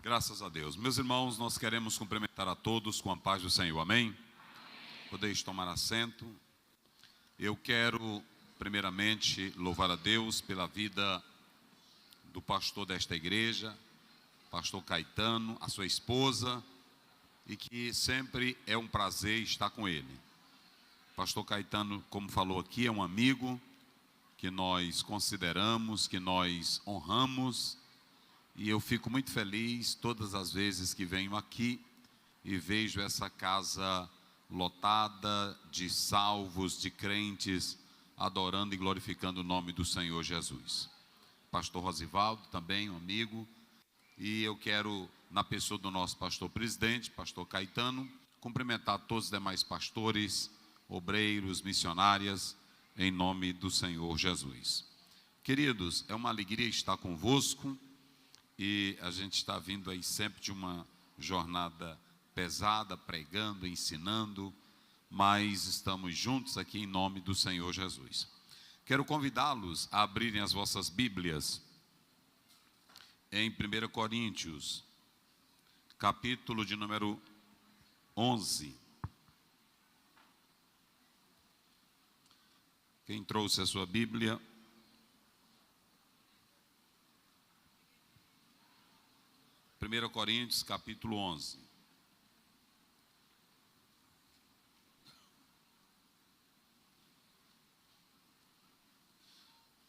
Graças a Deus. Meus irmãos, nós queremos cumprimentar a todos com a paz do Senhor. Amém? Podeis tomar assento. Eu quero, primeiramente, louvar a Deus pela vida do pastor desta igreja, pastor Caetano, a sua esposa, e que sempre é um prazer estar com ele. Pastor Caetano, como falou aqui, é um amigo que nós consideramos, que nós honramos, e eu fico muito feliz todas as vezes que venho aqui e vejo essa casa lotada de salvos, de crentes, adorando e glorificando o nome do Senhor Jesus. Pastor Rosivaldo, também um amigo, e eu quero, na pessoa do nosso pastor presidente, pastor Caetano, cumprimentar todos os demais pastores, obreiros, missionárias, em nome do Senhor Jesus. Queridos, é uma alegria estar convosco, e a gente está vindo aí sempre de uma jornada pesada, pregando, ensinando, mas estamos juntos aqui em nome do Senhor Jesus. Quero convidá-los a abrirem as vossas Bíblias em 1 Coríntios, capítulo de número 11. Quem trouxe a sua Bíblia? 1 Coríntios, capítulo 11.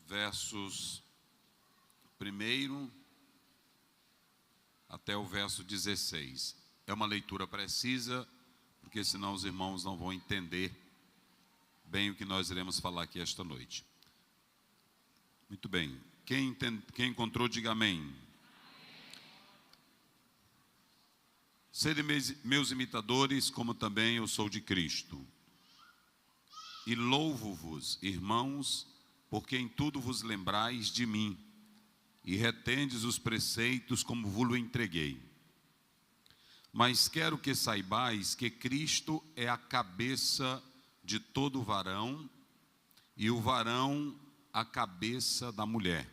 Versos 1 até o verso 16. É uma leitura precisa, porque senão os irmãos não vão entender bem o que nós iremos falar aqui esta noite. Muito bem. Quem encontrou, diga amém. Sede meus imitadores, como também eu sou de Cristo. E louvo-vos, irmãos, porque em tudo vos lembrais de mim, e retendes os preceitos como vos entreguei. Mas quero que saibais que Cristo é a cabeça de todo varão, e o varão a cabeça da mulher,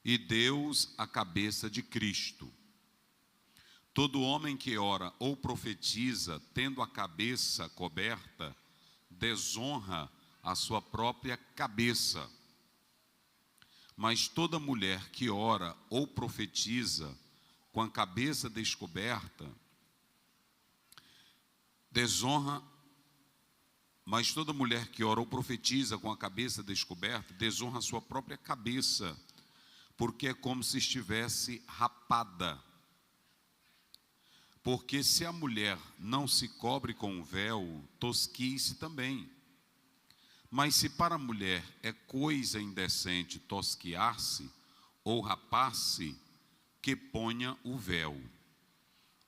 e Deus a cabeça de Cristo. Todo homem que ora ou profetiza, tendo a cabeça coberta, desonra a sua própria cabeça. Mas toda mulher que ora ou profetiza com a cabeça descoberta, desonra a sua própria cabeça, porque é como se estivesse rapada. Porque se a mulher não se cobre com um véu, tosquie-se também. Mas se para a mulher é coisa indecente tosquiar-se ou rapar-se, que ponha o véu.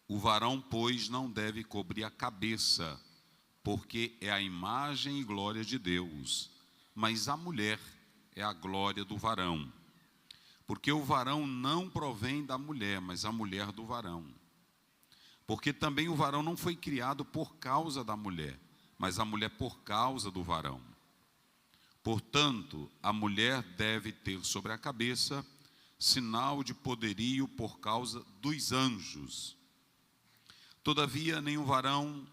O varão, pois, não deve cobrir a cabeça, porque é a imagem e glória de Deus. Mas a mulher é a glória do varão. Porque o varão não provém da mulher, mas a mulher do varão. Porque também o varão não foi criado por causa da mulher, mas a mulher por causa do varão. Portanto, a mulher deve ter sobre a cabeça sinal de poderio por causa dos anjos. Todavia, nem o varão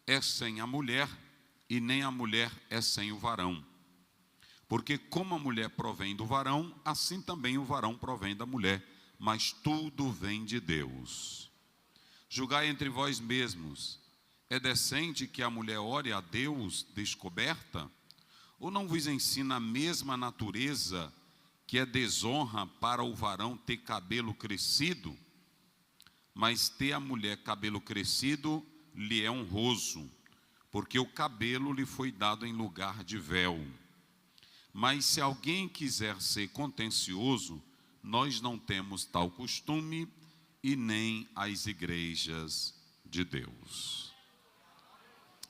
é sem a mulher, e nem a mulher é sem o varão. Porque como a mulher provém do varão, assim também o varão provém da mulher, mas tudo vem de Deus. Julgai entre vós mesmos, é decente que a mulher ore a Deus descoberta? Ou não vos ensina a mesma natureza que é desonra para o varão ter cabelo crescido? Mas ter a mulher cabelo crescido lhe é honroso, porque o cabelo lhe foi dado em lugar de véu. Mas se alguém quiser ser contencioso, nós não temos tal costume, e nem as igrejas de Deus.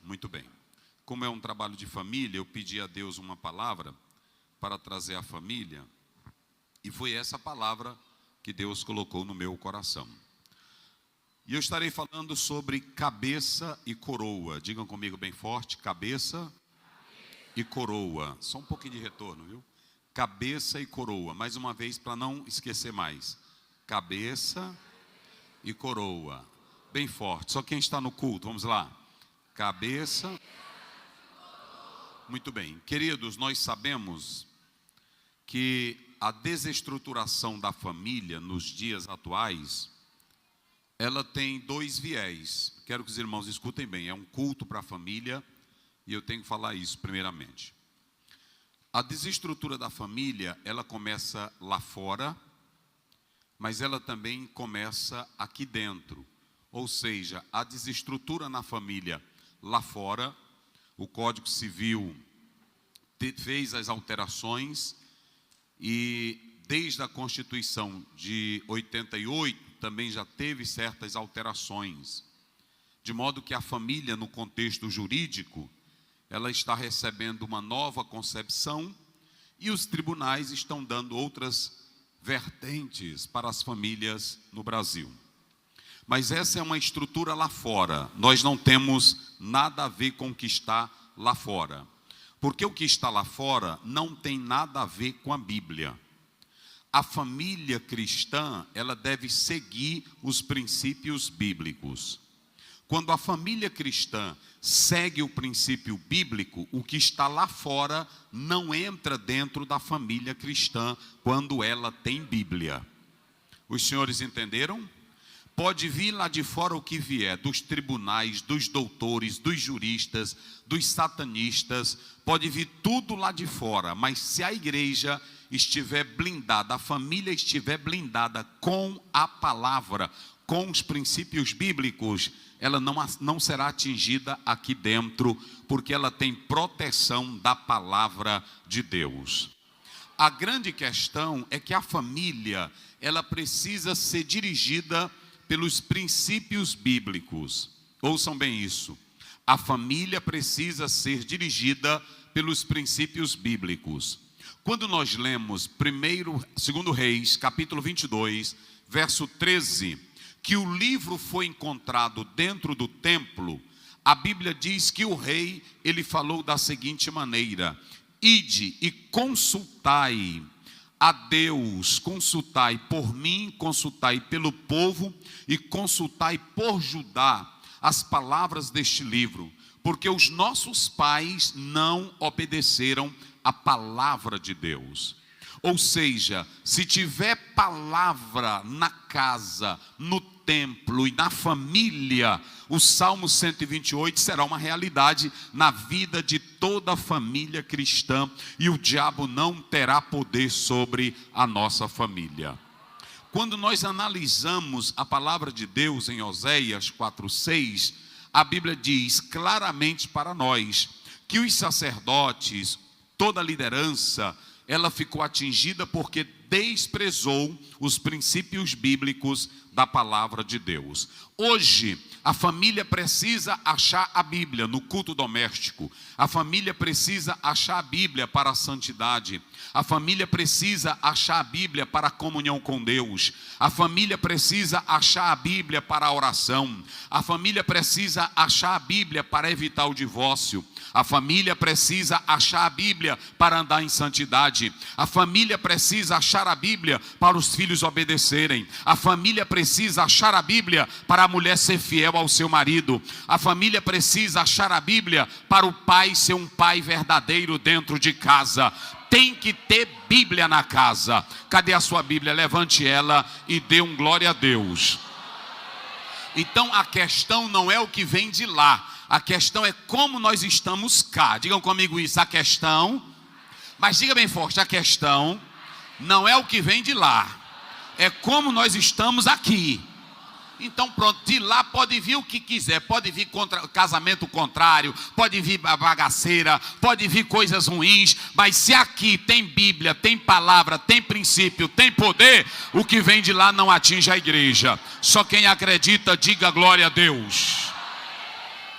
Muito bem. Como é um trabalho de família, eu pedi a Deus uma palavra para trazer à família, e foi essa palavra que Deus colocou no meu coração. E eu estarei falando sobre cabeça e coroa. Digam comigo bem forte: cabeça e coroa. Só um pouquinho de retorno, viu? Cabeça e coroa. Mais uma vez, para não esquecer mais. Cabeça e coroa. Bem forte. Só quem está no culto, vamos lá. Cabeça. Muito bem. Queridos, nós sabemos que a desestruturação da família nos dias atuais, ela tem dois viés. Quero que os irmãos escutem bem. É um culto para a família e eu tenho que falar isso primeiramente. A desestrutura da família, ela começa lá fora, mas ela também começa aqui dentro. Ou seja, a desestrutura na família lá fora, o Código Civil fez as alterações e desde a Constituição de 88 também já teve certas alterações. De modo que a família, no contexto jurídico, ela está recebendo uma nova concepção e os tribunais estão dando outras vertentes para as famílias no Brasil. Mas essa é uma estrutura lá fora. Nós não temos nada a ver com o que está lá fora. Porque o que está lá fora não tem nada a ver com a Bíblia. A família cristã, ela deve seguir os princípios bíblicos. Quando a família cristã segue o princípio bíblico, o que está lá fora não entra dentro da família cristã quando ela tem Bíblia. Os senhores entenderam? Pode vir lá de fora o que vier, dos tribunais, dos doutores, dos juristas, dos satanistas, pode vir tudo lá de fora, mas se a igreja estiver blindada, a família estiver blindada com a palavra, com os princípios bíblicos, ela não será atingida aqui dentro, porque ela tem proteção da palavra de Deus. A grande questão é que a família, ela precisa ser dirigida pelos princípios bíblicos. Ouçam bem isso. A família precisa ser dirigida pelos princípios bíblicos. Quando nós lemos 2 Reis, capítulo 22, verso 13, que o livro foi encontrado dentro do templo, a Bíblia diz que o rei, ele falou da seguinte maneira: ide e consultai a Deus, consultai por mim, consultai pelo povo e consultai por Judá as palavras deste livro, porque os nossos pais não obedeceram a palavra de Deus. Ou seja, se tiver palavra na casa, no templo e na família, o Salmo 128 será uma realidade na vida de toda a família cristã e o diabo não terá poder sobre a nossa família. Quando nós analisamos a palavra de Deus em Oséias 4:6, a Bíblia diz claramente para nós que os sacerdotes, toda a liderança, ela ficou atingida porque desprezou os princípios bíblicos da palavra de Deus. Hoje, a família precisa achar a Bíblia no culto doméstico. A família precisa achar a Bíblia para a santidade. A família precisa achar a Bíblia para a comunhão com Deus. A família precisa achar a Bíblia para a oração. A família precisa achar a Bíblia para evitar o divórcio. A família precisa achar a Bíblia para andar em santidade. A família precisa achar a Bíblia para os filhos obedecerem. A família precisa achar a Bíblia para a mulher ser fiel ao seu marido. A família precisa achar a Bíblia para o pai ser um pai verdadeiro dentro de casa. Tem que ter Bíblia na casa. Cadê a sua Bíblia? Levante ela e dê um glória a Deus. Então a questão não é o que vem de lá. A questão é como nós estamos cá. Digam comigo isso, a questão. Mas diga bem forte, a questão não é o que vem de lá. É como nós estamos aqui. Então pronto, de lá pode vir o que quiser. Pode vir casamento contrário, pode vir bagaceira, pode vir coisas ruins. Mas se aqui tem Bíblia, tem palavra, tem princípio, tem poder, o que vem de lá não atinge a igreja. Só quem acredita, diga glória a Deus.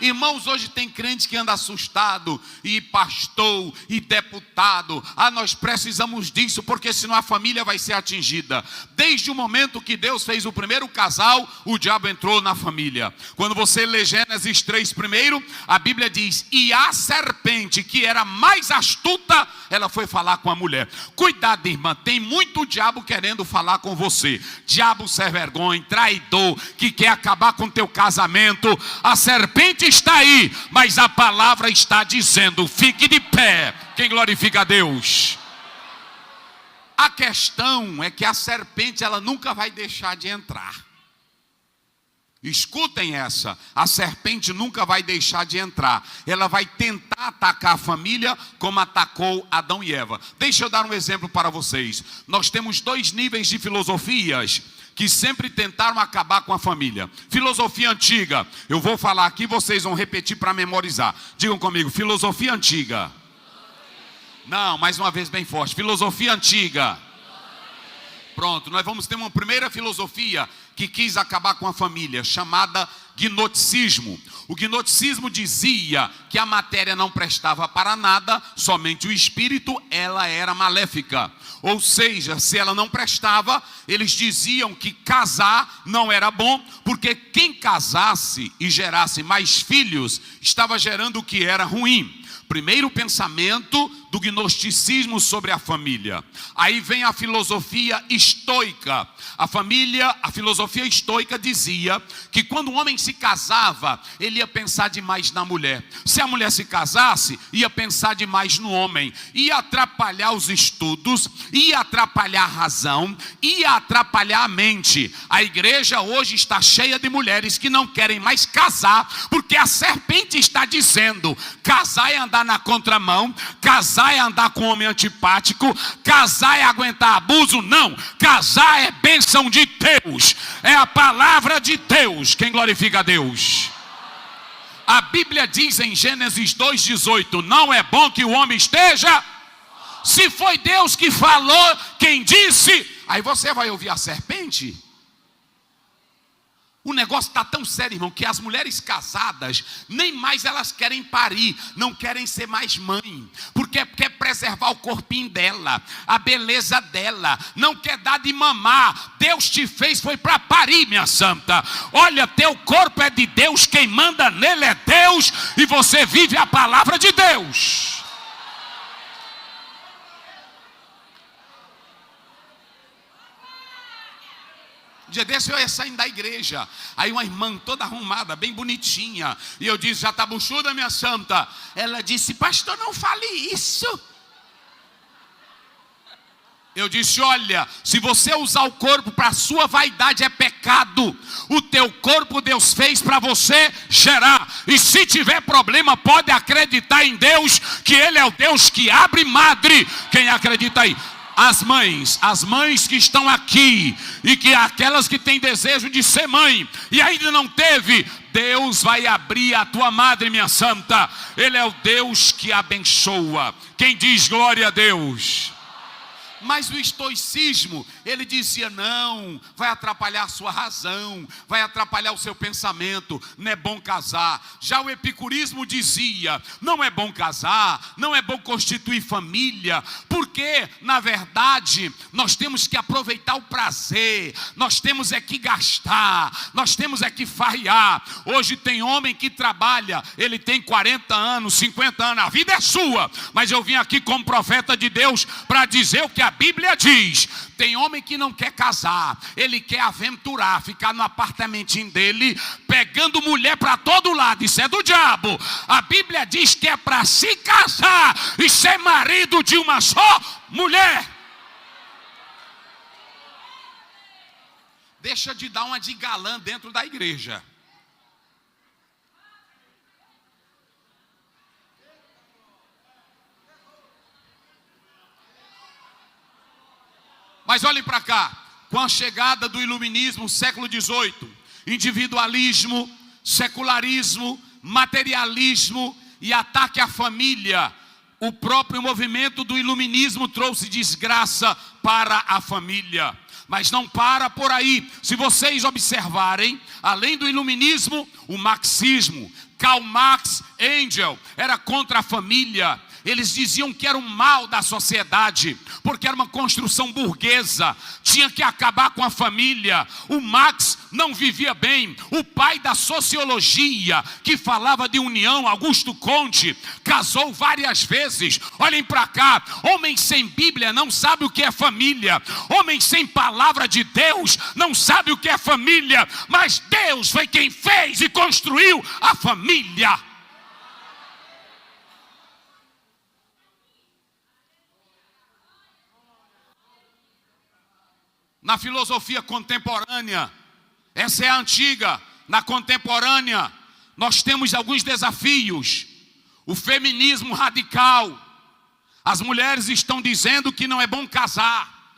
Irmãos, hoje tem crente que anda assustado, e pastor, e deputado. Nós precisamos disso, porque senão a família vai ser atingida. Desde o momento que Deus fez o primeiro casal, o diabo entrou na família. Quando você lê Gênesis 3 primeiro, a Bíblia diz: e a serpente, que era mais astuta, ela foi falar com a mulher. Cuidado, irmã, tem muito diabo querendo falar com você. Diabo sem vergonha, traidor, que quer acabar com teu casamento. A serpente está aí, mas a palavra está dizendo: fique de pé. Quem glorifica a Deus? A questão é que a serpente, ela nunca vai deixar de entrar. Escutem essa: a serpente nunca vai deixar de entrar. Ela vai tentar atacar a família como atacou Adão e Eva. Deixa eu dar um exemplo para vocês. Nós temos 2 níveis de filosofias que sempre tentaram acabar com a família. Filosofia antiga, eu vou falar aqui, vocês vão repetir para memorizar. Digam comigo: filosofia antiga. Não, mais uma vez bem forte. Filosofia antiga. Pronto, nós vamos ter uma primeira filosofia que quis acabar com a família, chamada gnosticismo. O gnosticismo dizia que a matéria não prestava para nada, somente o espírito, ela era maléfica. Ou seja, se ela não prestava, eles diziam que casar não era bom, porque quem casasse e gerasse mais filhos, estava gerando o que era ruim. Primeiro pensamento do gnosticismo sobre a família. Aí vem a filosofia estoica. A filosofia estoica dizia que quando o homem se casava, ele ia pensar demais na mulher. Se a mulher se casasse, ia pensar demais no homem. Ia atrapalhar os estudos, ia atrapalhar a razão, ia atrapalhar a mente. A igreja hoje está cheia de mulheres que não querem mais casar, porque a serpente está dizendo: casar é andar na contramão, casar é andar com homem antipático, casar é aguentar abuso. Não, casar é bênção de Deus, é a palavra de Deus. Quem glorifica a Deus? A Bíblia diz em Gênesis 2,18: não é bom que o homem esteja. Se foi Deus que falou, quem disse? Aí você vai ouvir a serpente. O negócio está tão sério, irmão, que as mulheres casadas, nem mais elas querem parir, não querem ser mais mãe, porque quer preservar o corpinho dela, a beleza dela, não quer dar de mamar. Deus te fez, foi para parir, minha santa. Olha, teu corpo é de Deus, quem manda nele é Deus, e você vive a palavra de Deus. Um dia desse eu ia saindo da igreja, aí uma irmã toda arrumada, bem bonitinha, e eu disse: já está buchuda, minha santa? Ela disse: pastor, não fale isso. Eu disse: olha, se você usar o corpo para a sua vaidade é pecado. O teu corpo Deus fez para você gerar, e se tiver problema pode acreditar em Deus, que Ele é o Deus que abre madre. Quem acredita aí? As mães que estão aqui, e que aquelas que têm desejo de ser mãe e ainda não teve, Deus vai abrir a tua madre, minha santa. Ele é o Deus que abençoa. Quem diz glória a Deus? Mas o estoicismo, ele dizia: não, vai atrapalhar a sua razão, vai atrapalhar o seu pensamento, não é bom casar. Já o epicurismo dizia: não é bom casar, não é bom constituir família, porque na verdade nós temos que aproveitar o prazer, nós temos é que gastar, nós temos é que farrear. Hoje tem homem que trabalha, ele tem 40 anos, 50 anos, a vida é sua, mas eu vim aqui como profeta de Deus para dizer o que a Bíblia diz. Tem homem que não quer casar, ele quer aventurar, ficar no apartamentinho dele, pegando mulher para todo lado. Isso é do diabo. A Bíblia diz que é para se casar e ser marido de uma só mulher. Deixa de dar uma de galã dentro da igreja. Mas olhem para cá, com a chegada do iluminismo, século XVIII, individualismo, secularismo, materialismo e ataque à família, o próprio movimento do iluminismo trouxe desgraça para a família. Mas não para por aí. Se vocês observarem, além do iluminismo, o marxismo, Karl Marx, Engels, era contra a família. Eles diziam que era o mal da sociedade, porque era uma construção burguesa, tinha que acabar com a família. O Marx não vivia bem. O pai da sociologia, que falava de união, Augusto Conte, casou várias vezes. Olhem para cá, homem sem Bíblia não sabe o que é família. Homem sem palavra de Deus não sabe o que é família. Mas Deus foi quem fez e construiu a família. Na filosofia contemporânea, essa é a antiga. Na contemporânea, nós temos alguns desafios. O feminismo radical. As mulheres estão dizendo que não é bom casar,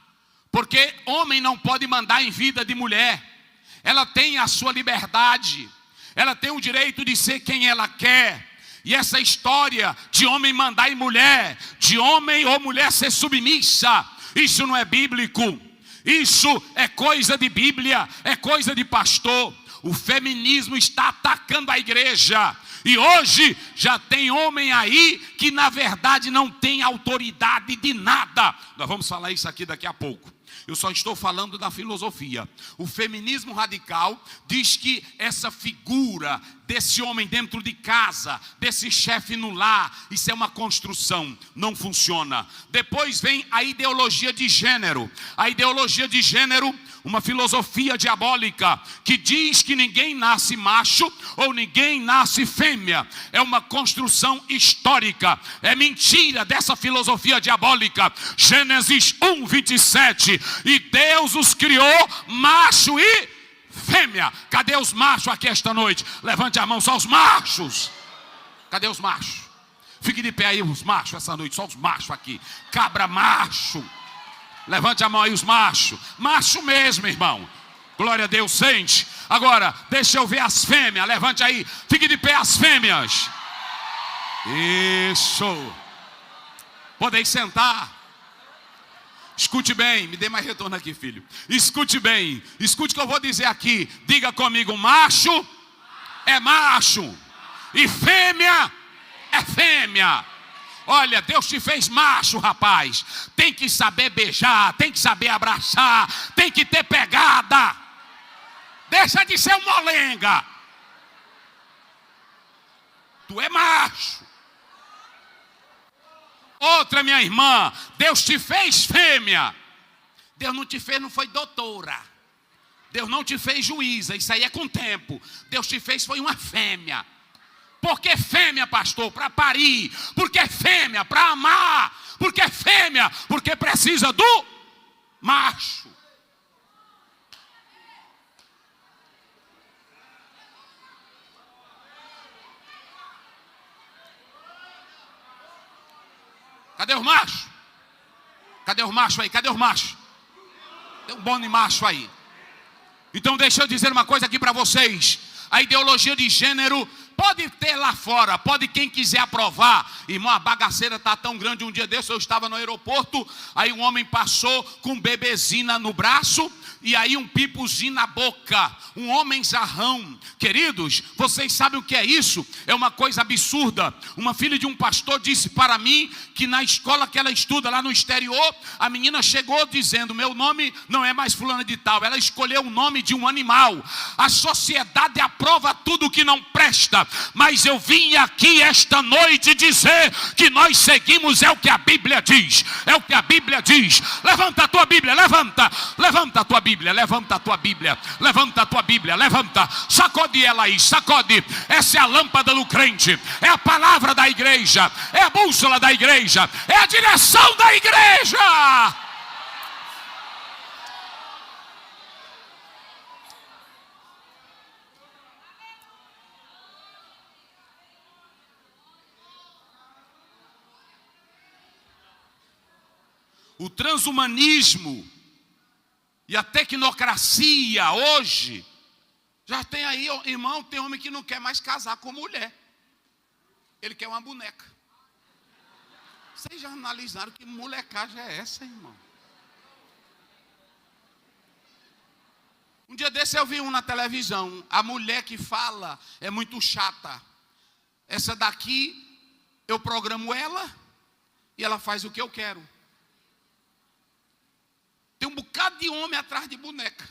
porque homem não pode mandar em vida de mulher. Ela tem a sua liberdade, ela tem o direito de ser quem ela quer. E essa história de homem mandar em mulher, de homem ou mulher ser submissa, isso não é bíblico. Isso é coisa de Bíblia, é coisa de pastor. O feminismo está atacando a igreja. E hoje já tem homem aí que na verdade não tem autoridade de nada. Nós vamos falar isso aqui daqui a pouco. Eu só estou falando da filosofia. O feminismo radical diz que essa figura desse homem dentro de casa, desse chefe no lar, isso é uma construção, não funciona. Depois vem a ideologia de gênero. A ideologia de gênero, uma filosofia diabólica, que diz que ninguém nasce macho ou ninguém nasce fêmea. É uma construção histórica. É mentira dessa filosofia diabólica. Gênesis 1:27. E Deus os criou macho e fêmea. Cadê os machos aqui esta noite? Levante a mão, só os machos. Cadê os machos? Fique de pé aí os machos essa noite, só os machos aqui. Cabra macho. Levante a mão aí os machos. Macho mesmo, irmão. Glória a Deus, sente. Agora, deixa eu ver as fêmeas. Levante aí, fique de pé as fêmeas. Isso. Podem sentar. Escute bem, me dê mais retorno aqui, filho. Escute bem, escute o que eu vou dizer aqui. Diga comigo, macho é macho e fêmea é fêmea. Olha, Deus te fez macho, rapaz. Tem que saber beijar, tem que saber abraçar, tem que ter pegada. Deixa de ser um molenga. Tu é macho. Outra, minha irmã, Deus te fez fêmea. Deus não te fez, não foi doutora. Deus não te fez juíza, isso aí é com o tempo. Deus te fez foi uma fêmea. Por que fêmea, pastor? Para parir. Por que fêmea? Para amar. Por que fêmea? Porque precisa do macho. Cadê os machos? Cadê os machos aí? Cadê os machos? Tem um bando de macho aí. Então deixa eu dizer uma coisa aqui para vocês. A ideologia de gênero pode ter lá fora, pode quem quiser aprovar. Irmão, a bagaceira está tão grande. Um dia desse eu estava no aeroporto, aí um homem passou com um bebezinho no braço e aí um pipozinho na boca, um homem zarrão. Queridos, vocês sabem o que é isso? É uma coisa absurda. Uma filha de um pastor disse para mim que na escola que ela estuda lá no exterior, a menina chegou dizendo, meu nome não é mais fulana de tal. Ela escolheu o nome de um animal. A sociedade aprova tudo que não presta, mas eu vim aqui esta noite dizer que nós seguimos, é o que a Bíblia diz. É o que a Bíblia diz. Levanta a tua Bíblia, levanta a tua Bíblia, levanta a tua Bíblia, levanta a tua Bíblia, levanta, sacode ela aí, sacode. Essa é a lâmpada do crente, é a palavra da igreja, é a bússola da igreja, é a direção da igreja. O transhumanismo e a tecnocracia hoje, já tem aí, irmão, tem homem que não quer mais casar com mulher. Ele quer uma boneca. Vocês já analisaram que molecagem é essa, irmão? Um dia desse eu vi na televisão, a mulher que fala é muito chata. Essa daqui, eu programo ela e ela faz o que eu quero. Tem um bocado de homem atrás de boneca.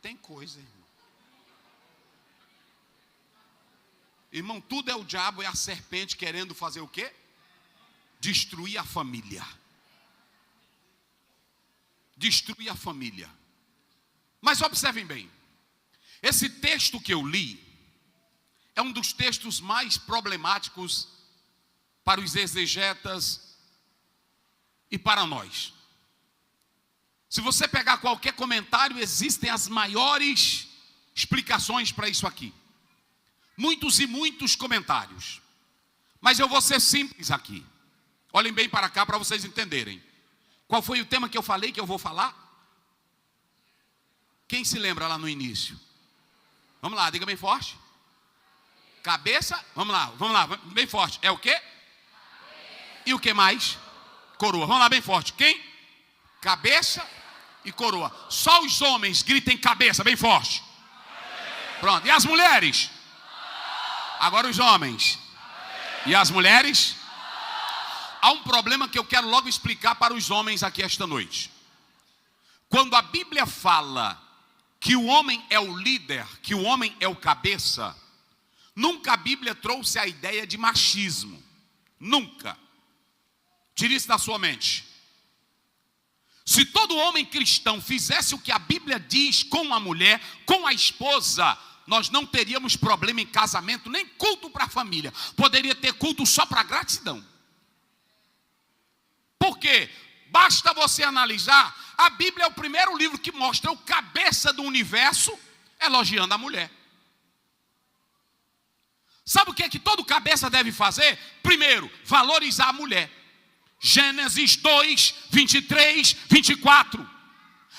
Tem coisa, irmão. Irmão, tudo é o diabo, é a serpente querendo fazer o quê? Destruir a família. Destruir a família. Mas observem bem, esse texto que eu li é um dos textos mais problemáticos para os exegetas e para nós. Se você pegar qualquer comentário, existem as maiores explicações para isso aqui. Muitos e muitos comentários. Mas eu vou ser simples aqui. Olhem bem para cá para vocês entenderem. Qual foi o tema que eu falei que eu vou falar? Quem se lembra lá no início? Vamos lá, diga bem forte. Cabeça, vamos lá, bem forte. É o quê? E o que mais? Coroa. Vamos lá, bem forte. Quem? Cabeça e coroa. Só os homens gritem cabeça, bem forte. Pronto. E as mulheres? Agora os homens. E as mulheres? Há um problema que eu quero logo explicar para os homens aqui esta noite. Quando a Bíblia fala que o homem é o líder, que o homem é o cabeça, nunca a Bíblia trouxe a ideia de machismo. Nunca. Tire isso da sua mente. Se todo homem cristão fizesse o que a Bíblia diz com a mulher, com a esposa, nós não teríamos problema em casamento, nem culto para a família. Poderia ter culto só para gratidão. Por quê? Basta você analisar, a Bíblia é o primeiro livro que mostra o cabeça do universo elogiando a mulher. Sabe o que é que todo cabeça deve fazer? Primeiro, valorizar a mulher. Gênesis 2, 23, 24.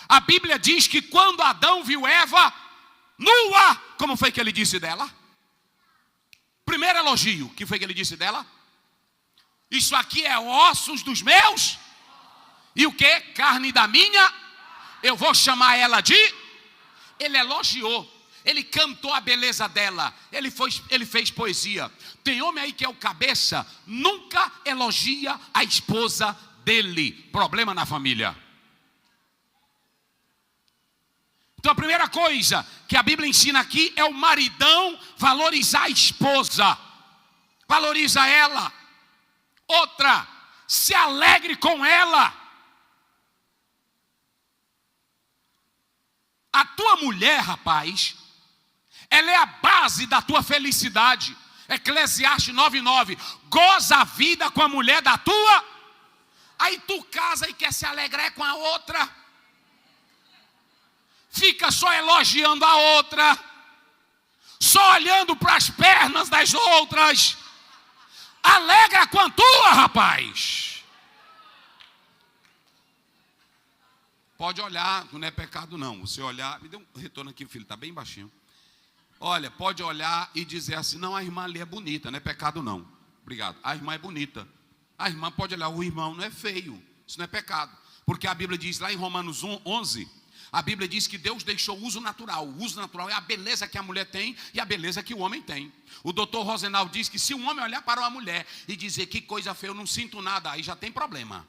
A Bíblia diz que quando Adão viu Eva nua, como foi que ele disse dela? Primeiro elogio, que foi que ele disse dela? Isso aqui é ossos dos meus. E o que? Carne da minha. Eu vou chamar ela de. Ele elogiou. Ele cantou a beleza dela. Ele fez poesia. Tem homem aí que é o cabeça, nunca elogia a esposa dele. Problema na família. Então a primeira coisa que a Bíblia ensina aqui é o maridão valorizar a esposa. Valoriza ela. Outra, se alegre com ela. A tua mulher, rapaz, ela é a base da tua felicidade. Eclesiastes 9:9. Goza a vida com a mulher da tua. Aí tu casa e quer se alegrar com a outra. Fica só elogiando a outra. Só olhando para as pernas das outras. Alegra com a tua, rapaz. Pode olhar, não é pecado não. Você olhar, me dê um retorno aqui, filho, está bem baixinho. Olha, pode olhar e dizer assim, não, a irmã ali é bonita, não é pecado não. Obrigado, a irmã é bonita. A irmã pode olhar, o irmão não é feio, isso não é pecado. Porque a Bíblia diz lá em Romanos 11, a Bíblia diz que Deus deixou o uso natural. O uso natural é a beleza que a mulher tem e a beleza que o homem tem. O doutor Rosenau diz que se um homem olhar para uma mulher e dizer que coisa feia, eu não sinto nada, aí já tem problema.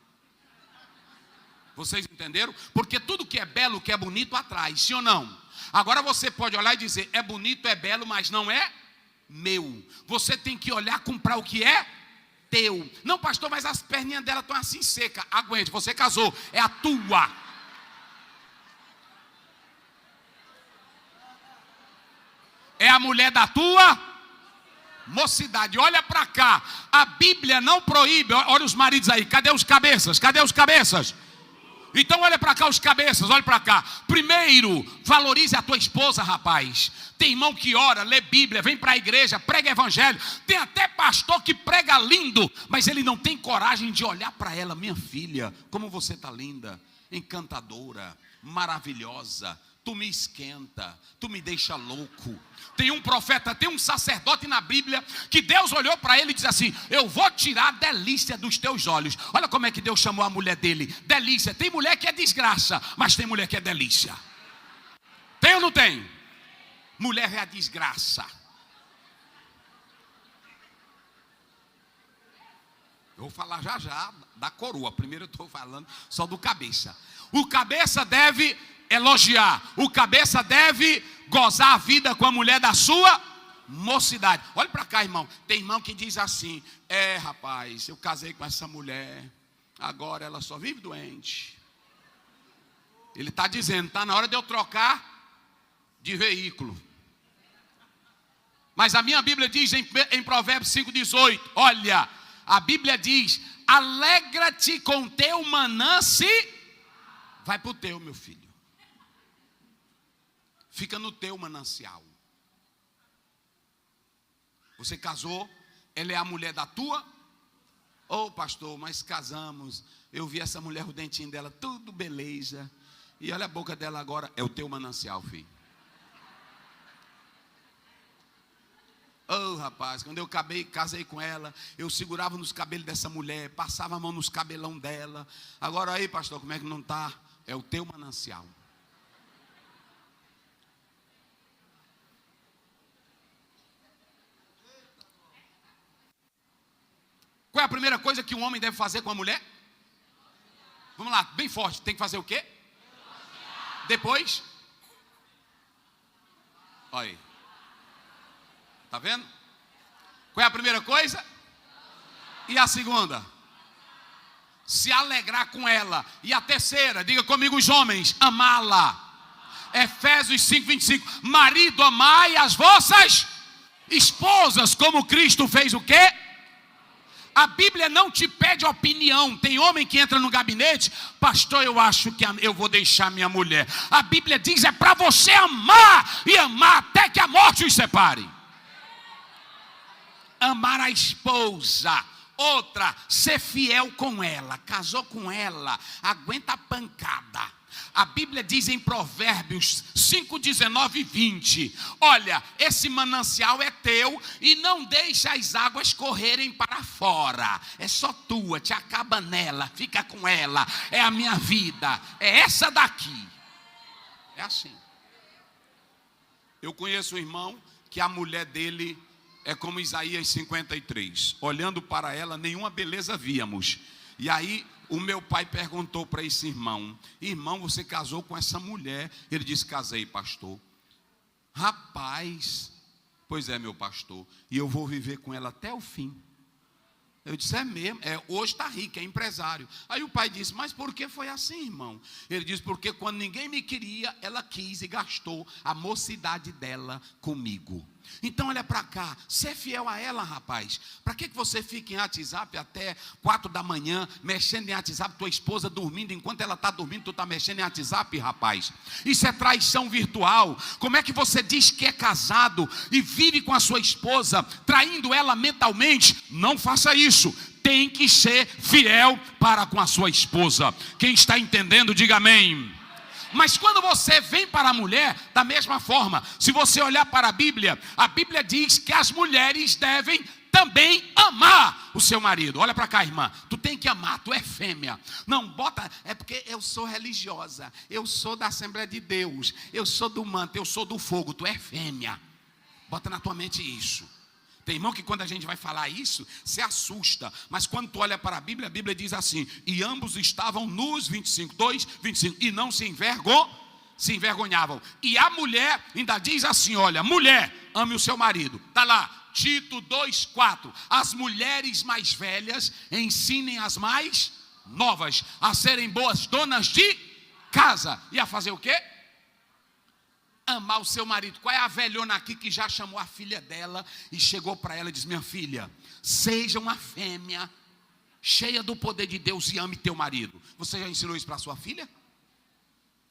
Vocês entenderam? Porque tudo que é belo, que é bonito, atrai, sim ou não? Agora você pode olhar e dizer, é bonito, é belo, mas não é meu. Você tem que olhar, comprar o que é teu. Não, pastor, mas as perninhas dela estão assim secas. Aguente, você casou, é a tua. É a mulher da tua mocidade. Olha para cá. A Bíblia não proíbe. Olha os maridos aí. Cadê os cabeças? Cadê os cabeças? Então olha para cá os cabeças. Olha para cá. Primeiro, valorize a tua esposa, rapaz. Tem irmão que ora, lê Bíblia, vem para a igreja, prega evangelho. Tem até pastor que prega lindo, mas ele não tem coragem de olhar para ela. Minha filha, como você está linda, encantadora, maravilhosa. tu me esquenta, tu me deixa louco. Tem um profeta, tem um sacerdote na Bíblia que Deus olhou para ele e disse assim: eu vou tirar a delícia dos teus olhos. Olha como é que Deus chamou a mulher dele, delícia. Tem mulher que é desgraça, mas tem mulher que é delícia. Tem ou não tem? Mulher é a desgraça. Eu vou falar já já da coroa. Primeiro eu estou falando só do cabeça. O cabeça deve elogiar. O cabeça deve gozar a vida com a mulher da sua mocidade. Olha para cá, irmão. Tem irmão que diz assim: rapaz, eu casei com essa mulher, agora ela só vive doente. Ele está dizendo: está na hora de eu trocar de veículo. Mas a minha Bíblia diz em Provérbios 5,18, olha, a Bíblia diz: alegra-te com teu manancial. Vai para o teu, meu filho. Fica no teu manancial. Você casou, ela é a mulher da tua? Pastor, mas casamos. Eu vi essa mulher, o dentinho dela, tudo beleza. E olha a boca dela agora, é o teu manancial, filho. Rapaz, quando eu casei com ela, eu segurava nos cabelos dessa mulher, passava a mão nos cabelão dela. Agora aí, pastor, como é que não está? É o teu manancial. Qual é a primeira coisa que um homem deve fazer com a mulher? Vamos lá, bem forte. Tem que fazer o quê? Depois? Olha aí. Está vendo? Qual é a primeira coisa? E a segunda? Se alegrar com ela. E a terceira, diga comigo os homens, amá-la. Efésios 5:25. Marido, amai as vossas esposas, como Cristo fez o quê? A Bíblia não te pede opinião. Tem homem que entra no gabinete: pastor, eu acho que eu vou deixar minha mulher. A Bíblia diz: é para você amar, e amar até que a morte os separe. Amar a esposa. Outra, ser fiel com ela. Casou com ela, aguenta a pancada. A Bíblia diz em Provérbios 5:19 e 20: olha, esse manancial é teu e não deixa as águas correrem para fora. É só tua, te acaba nela, fica com ela. É a minha vida, é essa daqui. É assim. Eu conheço um irmão que a mulher dele é como Isaías 53. Olhando para ela, nenhuma beleza víamos. E aí o meu pai perguntou para esse irmão: irmão, você casou com essa mulher? Ele disse: casei, pastor. Rapaz, pois é, meu pastor, e eu vou viver com ela até o fim. Eu disse: é mesmo, hoje está rico, é empresário. Aí o pai disse: mas por que foi assim, irmão? Ele disse: porque quando ninguém me queria, ela quis e gastou a mocidade dela comigo. Então olha para cá, ser fiel a ela, rapaz. Para que você fica em WhatsApp até 4 da manhã, mexendo em WhatsApp, tua esposa dormindo, enquanto ela está dormindo, tu está mexendo em WhatsApp, rapaz? Isso é traição virtual. Como é que você diz que é casado e vive com a sua esposa, traindo ela mentalmente? Não faça isso. Tem que ser fiel para com a sua esposa. Quem está entendendo, diga amém. Mas quando você vem para a mulher, da mesma forma, se você olhar para a Bíblia diz que as mulheres devem também amar o seu marido. Olha para cá, irmã, tu tem que amar, tu é fêmea. Não bota, é porque eu sou religiosa, eu sou da Assembleia de Deus, eu sou do manto, eu sou do fogo, tu é fêmea. Bota na tua mente isso. Tem irmão que quando a gente vai falar isso, se assusta. Mas quando tu olha para a Bíblia diz assim: e ambos estavam nus, 25, e não se envergonhavam. E a mulher ainda diz assim: olha, mulher, ame o seu marido. Está lá, Tito 2:4. As mulheres mais velhas ensinem as mais novas a serem boas donas de casa. E a fazer o quê? Amar o seu marido. Qual é a velhona aqui que já chamou a filha dela e chegou para ela e disse: minha filha, seja uma fêmea cheia do poder de Deus e ame teu marido? Você já ensinou isso para a sua filha?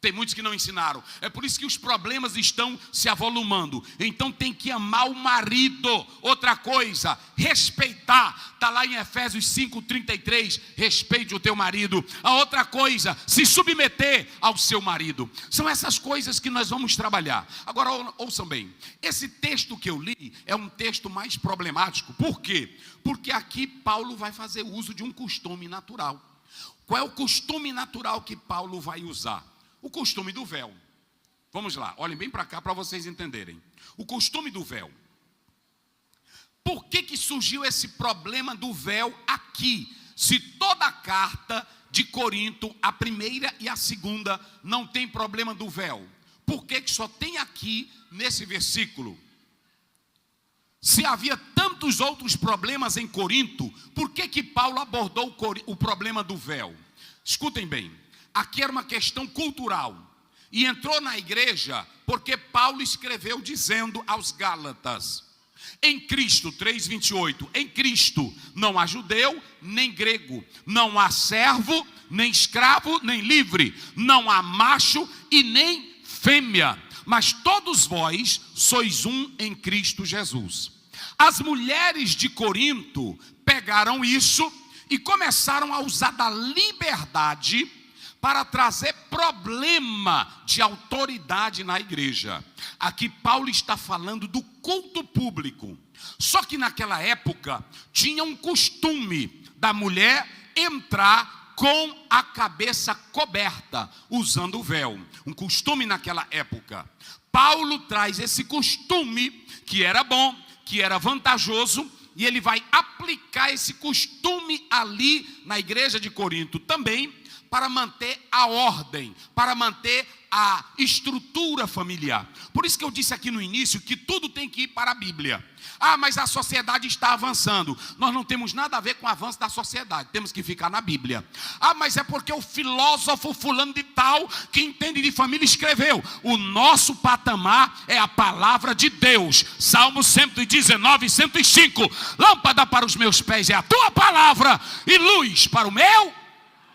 Tem muitos que não ensinaram. É por isso que os problemas estão se avolumando. Então tem que amar o marido. Outra coisa, respeitar. Está lá em Efésios 5:33. Respeite o teu marido. A outra coisa, se submeter ao seu marido. São essas coisas que nós vamos trabalhar. Agora ouçam bem. Esse texto que eu li é um texto mais problemático. Por quê? Porque aqui Paulo vai fazer uso de um costume natural. Qual é o costume natural que Paulo vai usar? O costume do véu. Vamos lá, olhem bem para cá para vocês entenderem. O costume do véu. Por que surgiu esse problema do véu aqui? Se toda a carta de Corinto, a primeira e a segunda, não tem problema do véu. Por que só tem aqui nesse versículo? Se havia tantos outros problemas em Corinto, por que Paulo abordou o problema do véu? Escutem bem. Aqui era uma questão cultural. E entrou na igreja porque Paulo escreveu dizendo aos Gálatas: em Cristo, 3:28, em Cristo não há judeu nem grego, não há servo, nem escravo, nem livre, não há macho e nem fêmea, mas todos vós sois um em Cristo Jesus. As mulheres de Corinto pegaram isso e começaram a usar da liberdade para trazer problema de autoridade na igreja. Aqui Paulo está falando do culto público. Só que naquela época tinha um costume da mulher entrar com a cabeça coberta, usando o véu. Um costume naquela época. Paulo traz esse costume que era bom, que era vantajoso, e ele vai aplicar esse costume ali na igreja de Corinto também, para manter a ordem, para manter a estrutura familiar. Por isso que eu disse aqui no início que tudo tem que ir para a Bíblia. Ah, mas a sociedade está avançando. Nós não temos nada a ver com o avanço da sociedade, temos que ficar na Bíblia. Ah, mas é porque o filósofo fulano de tal, que entende de família, escreveu. O nosso patamar é a palavra de Deus. Salmo 119, 105. Lâmpada para os meus pés é a tua palavra e luz para o meu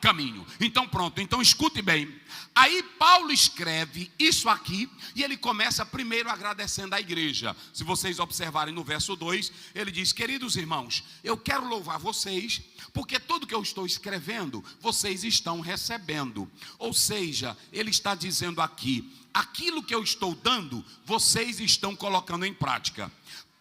caminho. Então pronto, então escute bem. Aí Paulo escreve isso aqui e ele começa primeiro agradecendo a igreja. Se vocês observarem no verso 2, ele diz: queridos irmãos, eu quero louvar vocês, porque tudo que eu estou escrevendo, vocês estão recebendo. Ou seja, ele está dizendo aqui, aquilo que eu estou dando, vocês estão colocando em prática.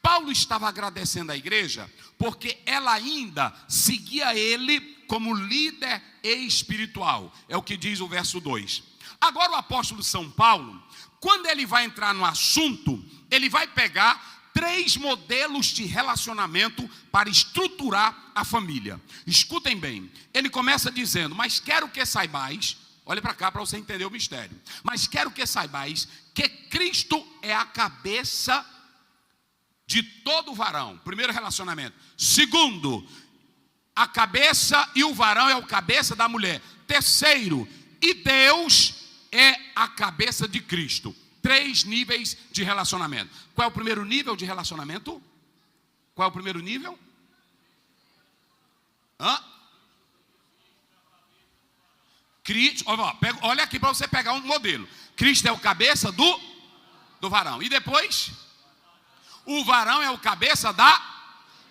Paulo estava agradecendo a igreja, porque ela ainda seguia ele como líder espiritual. É o que diz o verso 2. Agora o apóstolo São Paulo, quando ele vai entrar no assunto, ele vai pegar 3 modelos de relacionamento para estruturar a família. Escutem bem, ele começa dizendo: mas quero que saibais, olhe para cá para você entender o mistério, mas quero que saibais que Cristo é a cabeça de todo varão. Primeiro relacionamento. Segundo, a cabeça e o varão é o cabeça da mulher. Terceiro, e Deus é a cabeça de Cristo. 3 níveis de relacionamento. Qual é o primeiro nível de relacionamento? Qual é o primeiro nível? Cristo, olha aqui para você pegar um modelo. Cristo é o cabeça do varão. E depois? O varão é o cabeça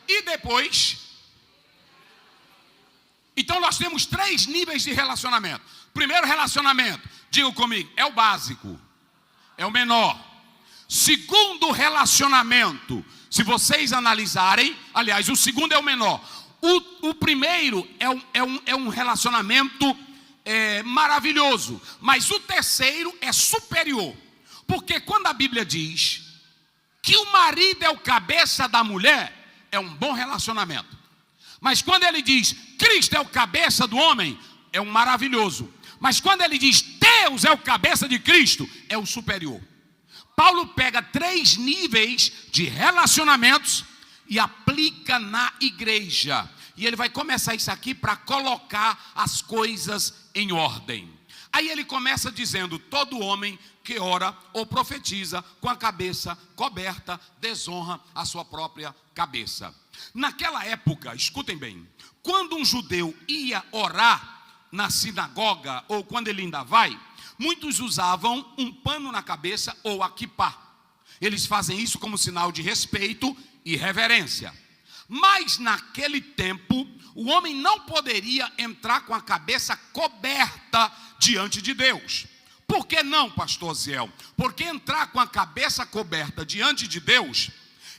e depois? Então nós temos 3 níveis de relacionamento. Primeiro relacionamento, diga comigo, é o básico, é o menor. Segundo relacionamento, se vocês analisarem, aliás, o segundo é o menor. O primeiro é um relacionamento maravilhoso, mas o terceiro é superior. Porque quando a Bíblia diz que o marido é o cabeça da mulher, é um bom relacionamento. Mas quando ele diz Cristo é o cabeça do homem, é um maravilhoso. Mas quando ele diz Deus é o cabeça de Cristo, é o superior. Paulo pega 3 níveis de relacionamentos e aplica na igreja. E ele vai começar isso aqui para colocar as coisas em ordem. Aí ele começa dizendo: todo homem que ora ou profetiza com a cabeça coberta desonra a sua própria cabeça. Naquela época, escutem bem, quando um judeu ia orar na sinagoga, ou quando ele ainda vai, muitos usavam um pano na cabeça ou a quipá. Eles fazem isso como sinal de respeito e reverência. Mas naquele tempo, o homem não poderia entrar com a cabeça coberta diante de Deus. Por que não, pastor Ziel? Porque entrar com a cabeça coberta diante de Deus,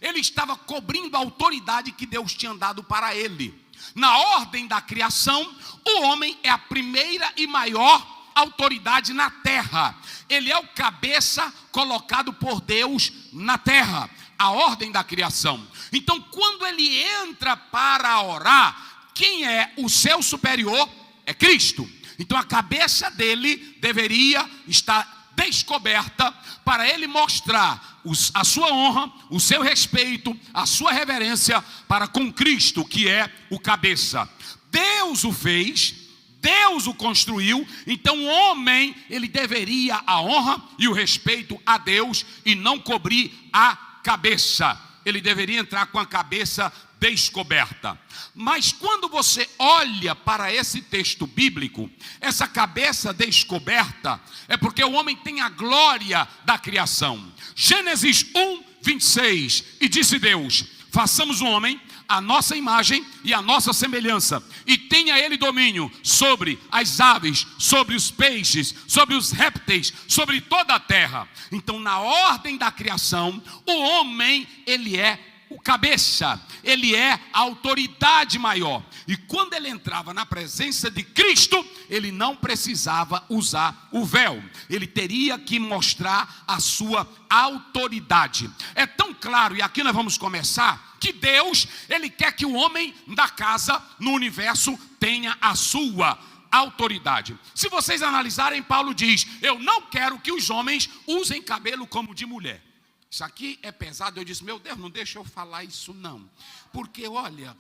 ele estava cobrindo a autoridade que Deus tinha dado para ele. Na ordem da criação, o homem é a primeira e maior autoridade na terra. Ele é o cabeça colocado por Deus na terra. A ordem da criação. Então, quando ele entra para orar, quem é o seu superior? É Cristo. Então, a cabeça dele deveria estar descoberta para ele mostrar a sua honra, o seu respeito, a sua reverência para com Cristo, que é o cabeça. Deus o fez, Deus o construiu, então o homem, ele deveria a honra e o respeito a Deus e não cobrir a cabeça. Ele deveria entrar com a cabeça descoberta. Mas quando você olha para esse texto bíblico, essa cabeça descoberta é porque o homem tem a glória da criação. Gênesis 1, 26, e disse Deus: façamos o homem a nossa imagem e a nossa semelhança, e tenha ele domínio sobre as aves, sobre os peixes, sobre os répteis, sobre toda a terra. Então, na ordem da criação, o homem, ele é o cabeça, ele é a autoridade maior. E quando ele entrava na presença de Cristo, ele não precisava usar o véu. Ele teria que mostrar a sua autoridade. É tão claro, e aqui nós vamos começar, que Deus, ele quer que o homem da casa, no universo, tenha a sua autoridade. Se vocês analisarem, Paulo diz: eu não quero que os homens usem cabelo como de mulher. Isso aqui é pesado. Eu disse: meu Deus, não deixa eu falar isso não. Porque olha,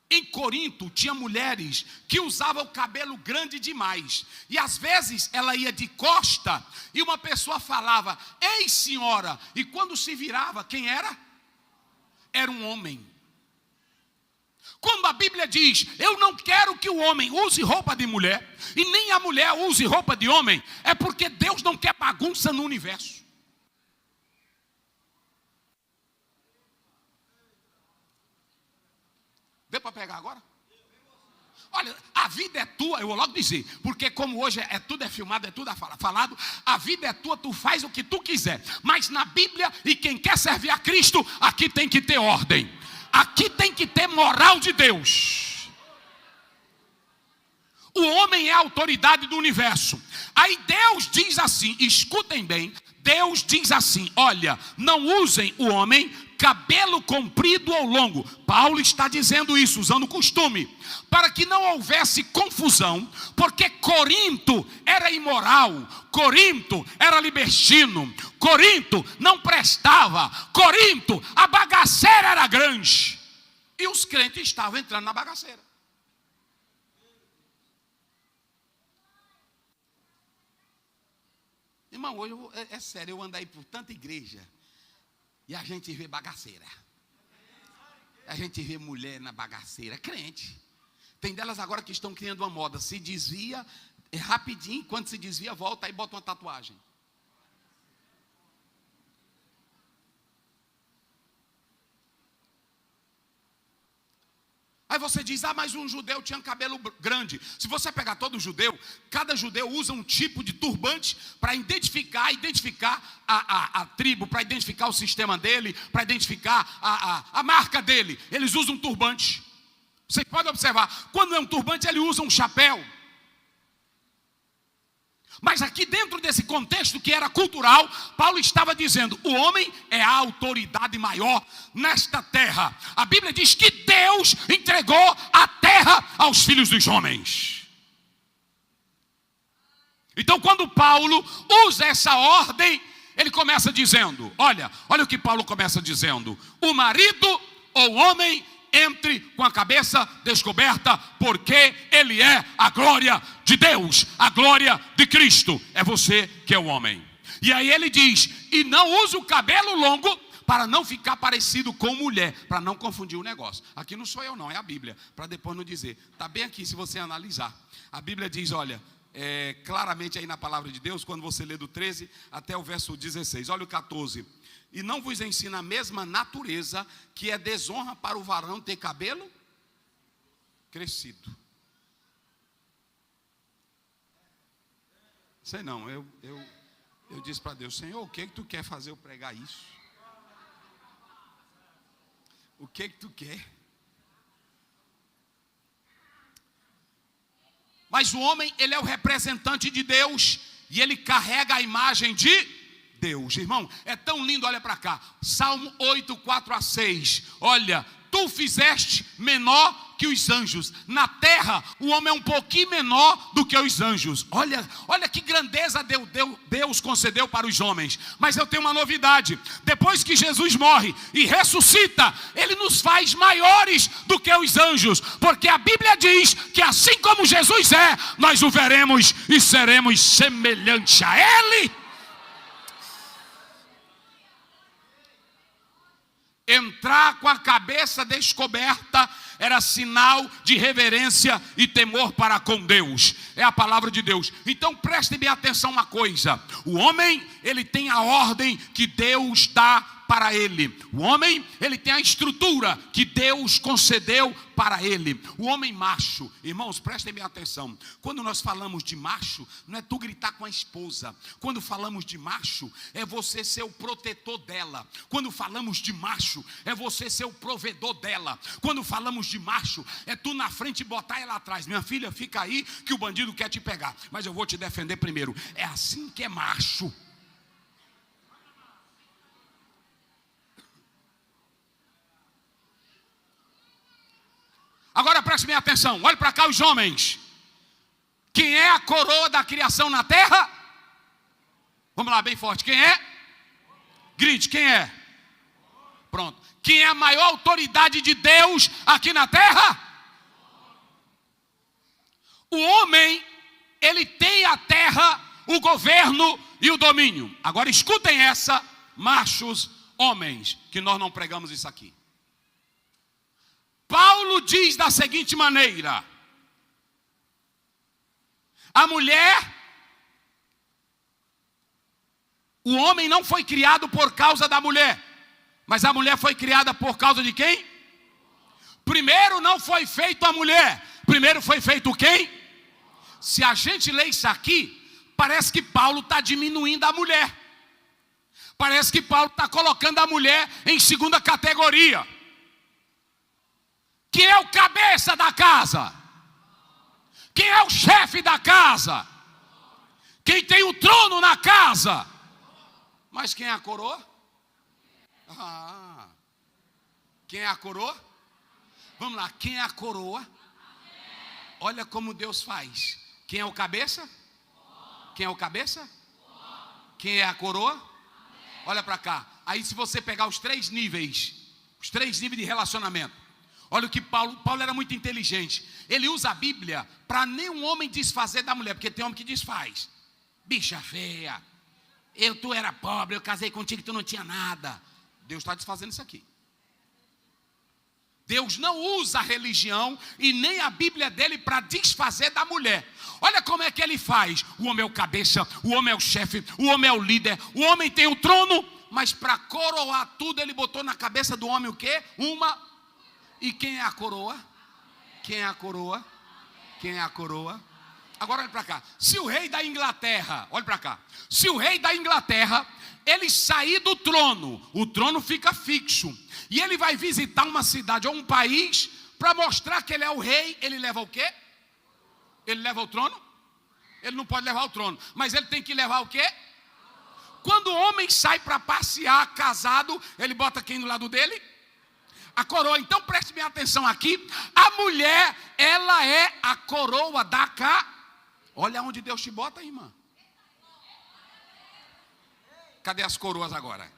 em Corinto tinha mulheres que usavam o cabelo grande demais. E às vezes ela ia de costa e uma pessoa falava: ei senhora. E quando se virava, quem era? Era um homem. Quando a Bíblia diz: eu não quero que o homem use roupa de mulher e nem a mulher use roupa de homem, é porque Deus não quer bagunça no universo. Deu para pegar agora? Olha, a vida é tua, eu vou logo dizer, porque como hoje tudo é filmado, é tudo falado, a vida é tua, tu faz o que tu quiser. Mas na Bíblia, e quem quer servir a Cristo, aqui tem que ter ordem. Aqui tem que ter moral de Deus. O homem é a autoridade do universo. Aí Deus diz assim, escutem bem, Deus diz assim: olha, não usem o homem cabelo comprido ou longo. Paulo está dizendo isso, usando costume, para que não houvesse confusão, porque Corinto era imoral, Corinto era libertino, Corinto não prestava, Corinto, a bagaceira era grande, e os crentes estavam entrando na bagaceira. Irmão, hoje é sério, eu ando aí por tanta igreja e a gente vê bagaceira. A gente vê mulher na bagaceira, crente. Tem delas agora que estão criando uma moda, se desvia rapidinho, quando se desvia, volta e bota uma tatuagem. Aí você diz: ah, mas um judeu tinha cabelo grande. Se você pegar todo judeu, cada judeu usa um tipo de turbante para identificar a tribo, para identificar o sistema dele, para identificar a marca dele. Eles usam um turbante. Você pode observar, quando é um turbante, ele usa um chapéu. Mas aqui dentro desse contexto que era cultural, Paulo estava dizendo: o homem é a autoridade maior nesta terra. A Bíblia diz que Deus entregou a terra aos filhos dos homens. Então quando Paulo usa essa ordem, ele começa dizendo, olha o que Paulo começa dizendo: o marido ou homem entre com a cabeça descoberta, porque ele é a glória de Deus, a glória de Cristo. É você que é o homem. E aí ele diz: e não use o cabelo longo para não ficar parecido com mulher, para não confundir o negócio. Aqui não sou eu não, é a Bíblia, para depois não dizer. Está bem aqui se você analisar. A Bíblia diz, olha, claramente aí na palavra de Deus, quando você lê do 13 até o verso 16. Olha o 14. E não vos ensina a mesma natureza, que é desonra para o varão ter cabelo crescido. Sei não, eu disse para Deus: Senhor, o que tu quer fazer eu pregar isso? O que tu quer? Mas o homem, ele é o representante de Deus, e ele carrega a imagem de Deus. Irmão, é tão lindo, olha para cá. Salmo 8, 4 a 6. Olha, tu fizeste menor que os anjos. Na terra, o homem é um pouquinho menor do que os anjos. Olha que grandeza Deus concedeu para os homens. Mas eu tenho uma novidade: depois que Jesus morre e ressuscita, ele nos faz maiores do que os anjos, porque a Bíblia diz que assim como Jesus é, nós o veremos e seremos semelhante a ele. Entrar com a cabeça descoberta era sinal de reverência e temor para com Deus. É a palavra de Deus. Então prestem bem atenção uma coisa: o homem, ele tem a ordem que Deus dá para ele. O homem, ele tem a estrutura que Deus concedeu para ele. O homem macho, irmãos, prestem bem atenção. Quando nós falamos de macho, não é tu gritar com a esposa. Quando falamos de macho, é você ser o protetor dela. Quando falamos de macho, é você ser o provedor dela. Quando falamos de macho, é tu na frente e botar ela atrás. Minha filha, fica aí que o bandido quer te pegar, mas eu vou te defender primeiro. É assim que é macho. Agora preste bem atenção, olhe para cá os homens. Quem é a coroa da criação na terra? Vamos lá, bem forte, quem é? Grite, quem é? Pronto. Quem é a maior autoridade de Deus aqui na terra? O homem, ele tem a terra, o governo e o domínio. Agora escutem essa, machos, homens, que nós não pregamos isso aqui. Paulo diz da seguinte maneira: a mulher, o homem não foi criado por causa da mulher, mas a mulher foi criada por causa de quem? Primeiro não foi feito a mulher, primeiro foi feito quem? Se a gente lê isso aqui, parece que Paulo está diminuindo a mulher. Parece que Paulo está colocando a mulher em segunda categoria. Quem é o cabeça da casa? Quem é o chefe da casa? Quem tem o trono na casa? Mas quem é a coroa? Quem é a coroa? Vamos lá, quem é a coroa? Olha como Deus faz. Quem é o cabeça? Quem é o cabeça? Quem é a coroa? Olha para cá. Aí se você pegar os três níveis de relacionamento. Olha o que Paulo era muito inteligente. Ele usa a Bíblia para nenhum homem desfazer da mulher, porque tem homem que desfaz. Bicha feia, tu era pobre, eu casei contigo e tu não tinha nada. Deus está desfazendo isso aqui. Deus não usa a religião e nem a Bíblia dele para desfazer da mulher. Olha como é que ele faz. O homem é o cabeça, o homem é o chefe, o homem é o líder, o homem tem o trono, mas para coroar tudo ele botou na cabeça do homem o quê? E quem é a coroa? Quem é a coroa? Quem é a coroa? Agora olha para cá. Se o rei da Inglaterra, olha para cá. Se o rei da Inglaterra, ele sair do trono, o trono fica fixo. E ele vai visitar uma cidade ou um país para mostrar que ele é o rei, ele leva o quê? Ele leva o trono? Ele não pode levar o trono, mas ele tem que levar o quê? Quando o homem sai para passear casado, ele bota quem do lado dele? A coroa. Então preste bem atenção aqui. A mulher, ela é a coroa da casa. Olha onde Deus te bota, irmã. Cadê as coroas agora?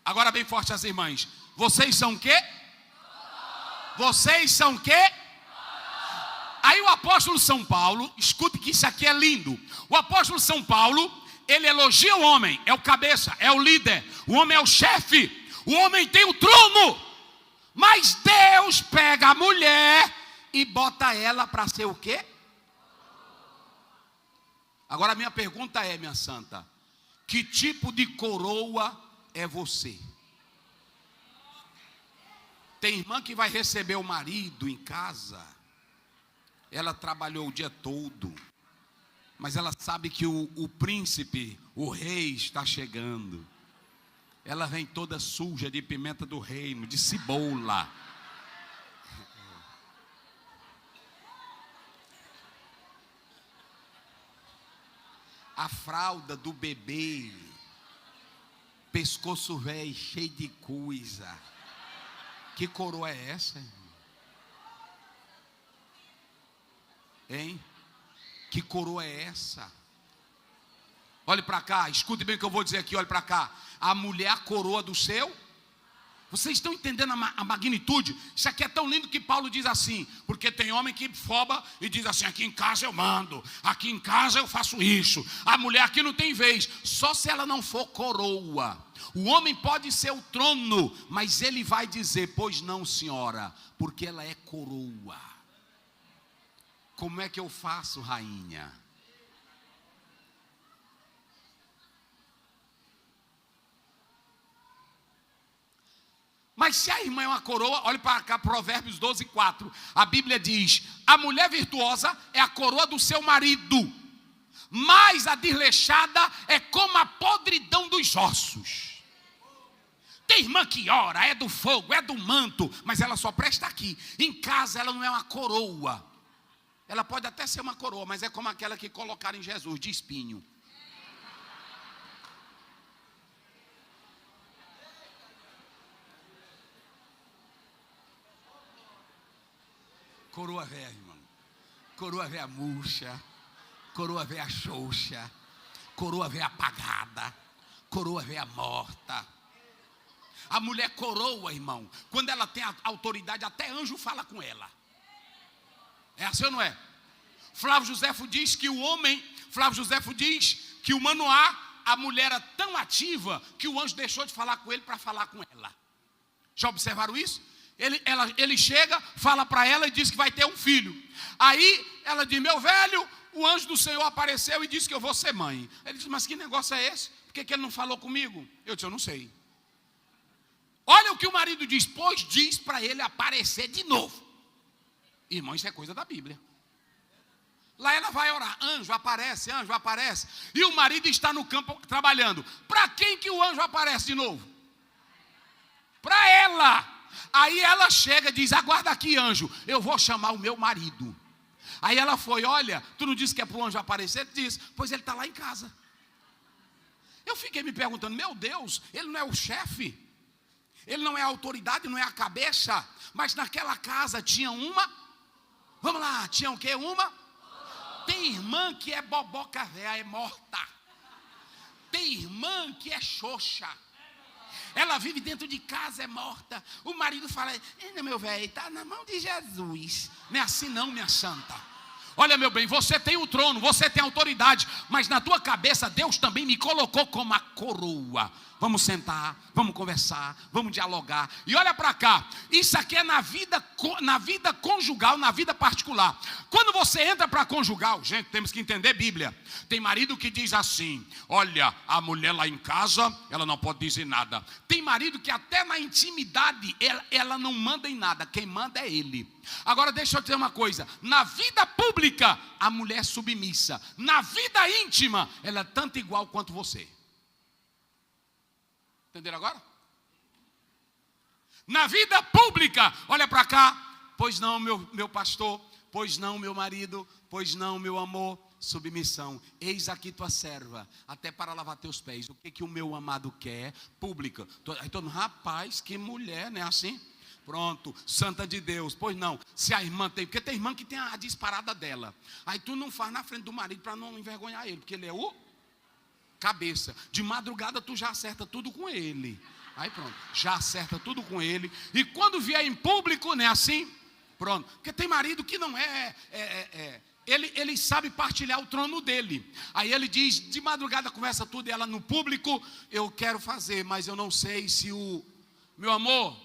Agora bem forte as irmãs. Vocês são o quê? Vocês são o quê? Aí o apóstolo São Paulo, escute que isso aqui é lindo. O apóstolo São Paulo, ele elogia o homem, é o cabeça, é o líder, o homem é o chefe, o homem tem o trono. Mas Deus pega a mulher e bota ela para ser o quê? Agora a minha pergunta é, minha santa, que tipo de coroa é você? Tem irmã que vai receber o marido em casa, ela trabalhou o dia todo, mas ela sabe que o príncipe, o rei está chegando. Ela vem toda suja de pimenta do reino, de cebola. A fralda do bebê, pescoço velho, cheio de coisa. Que coroa é essa, irmão? Hein? Que coroa é essa? Olhe para cá, escute bem o que eu vou dizer aqui, olhe para cá. A mulher, a coroa do seu. Vocês estão entendendo a magnitude? Isso aqui é tão lindo que Paulo diz assim, porque tem homem que foba e diz assim, aqui em casa eu mando, aqui em casa eu faço isso. A mulher aqui não tem vez, só se ela não for coroa. O homem pode ser o trono, mas ele vai dizer, pois não, senhora, porque ela é coroa. Como é que eu faço, rainha? Mas se a irmã é uma coroa, olhe para cá, Provérbios 12:4. A Bíblia diz, a mulher virtuosa é a coroa do seu marido, mas a desleixada é como a podridão dos ossos. Tem irmã que ora, é do fogo, é do manto, mas ela só presta aqui. Em casa ela não é uma coroa. Ela pode até ser uma coroa, mas é como aquela que colocaram em Jesus, de espinho. Coroa velha, irmão. Coroa velha murcha. Coroa velha xoxa. Coroa velha apagada. Coroa velha morta. A mulher coroa, irmão, quando ela tem a autoridade, até anjo fala com ela. É assim ou não é? Flávio Josefo diz que o Manoá, a mulher era tão ativa que o anjo deixou de falar com ele para falar com ela. Já observaram isso? Ele chega, fala para ela e diz que vai ter um filho. Aí ela diz, meu velho, o anjo do Senhor apareceu e disse que eu vou ser mãe. Ele diz, mas que negócio é esse? Por que ele não falou comigo? Eu disse, eu não sei. Olha o que o marido diz, pois diz para ele aparecer de novo. Irmão, isso é coisa da Bíblia. Lá ela vai orar, anjo aparece. E o marido está no campo trabalhando. Para quem que o anjo aparece de novo? Para ela. Aí ela chega e diz, aguarda aqui, anjo, eu vou chamar o meu marido. Aí ela foi, olha, tu não disse que é para o anjo aparecer? Ele disse, pois ele está lá em casa. Eu fiquei me perguntando, meu Deus, ele não é o chefe? Ele não é a autoridade, não é a cabeça? Mas naquela casa tinha uma, vamos lá, tinha o quê? Uma? Tem irmã que é boboca velha, é morta. Tem irmã que é xoxa. Ela vive dentro de casa, é morta. O marido fala, meu velho, está na mão de Jesus. Não é assim não, minha santa. Olha, meu bem, você tem o trono, você tem a autoridade, mas na tua cabeça Deus também me colocou como a coroa. Vamos sentar, vamos conversar, vamos dialogar. E olha para cá, isso aqui é na vida conjugal, na vida particular. Quando você entra para conjugal, gente, temos que entender Bíblia. Tem marido que diz assim, olha, a mulher lá em casa, ela não pode dizer nada. Tem marido que até na intimidade, ela não manda em nada, quem manda é ele. Agora deixa eu dizer uma coisa, na vida pública, a mulher é submissa. Na vida íntima, ela é tanto igual quanto você. Entenderam agora? Na vida pública, olha para cá, pois não, meu pastor, pois não, meu marido, pois não, meu amor, submissão. Eis aqui tua serva, até para lavar teus pés. O que o meu amado quer? Pública. Aí todo mundo, rapaz, que mulher, né? Assim? Pronto, santa de Deus. Pois não, se a irmã tem, porque tem irmã que tem a disparada dela. Aí tu não faz na frente do marido para não envergonhar ele, porque ele é o cabeça. De madrugada tu já acerta tudo com ele. Aí pronto, já acerta tudo com ele. E quando vier em público, né, assim, pronto. Porque tem marido que não ele sabe partilhar o trono dele. Aí ele diz, de madrugada conversa tudo, e ela no público, eu quero fazer, mas eu não sei se meu amor,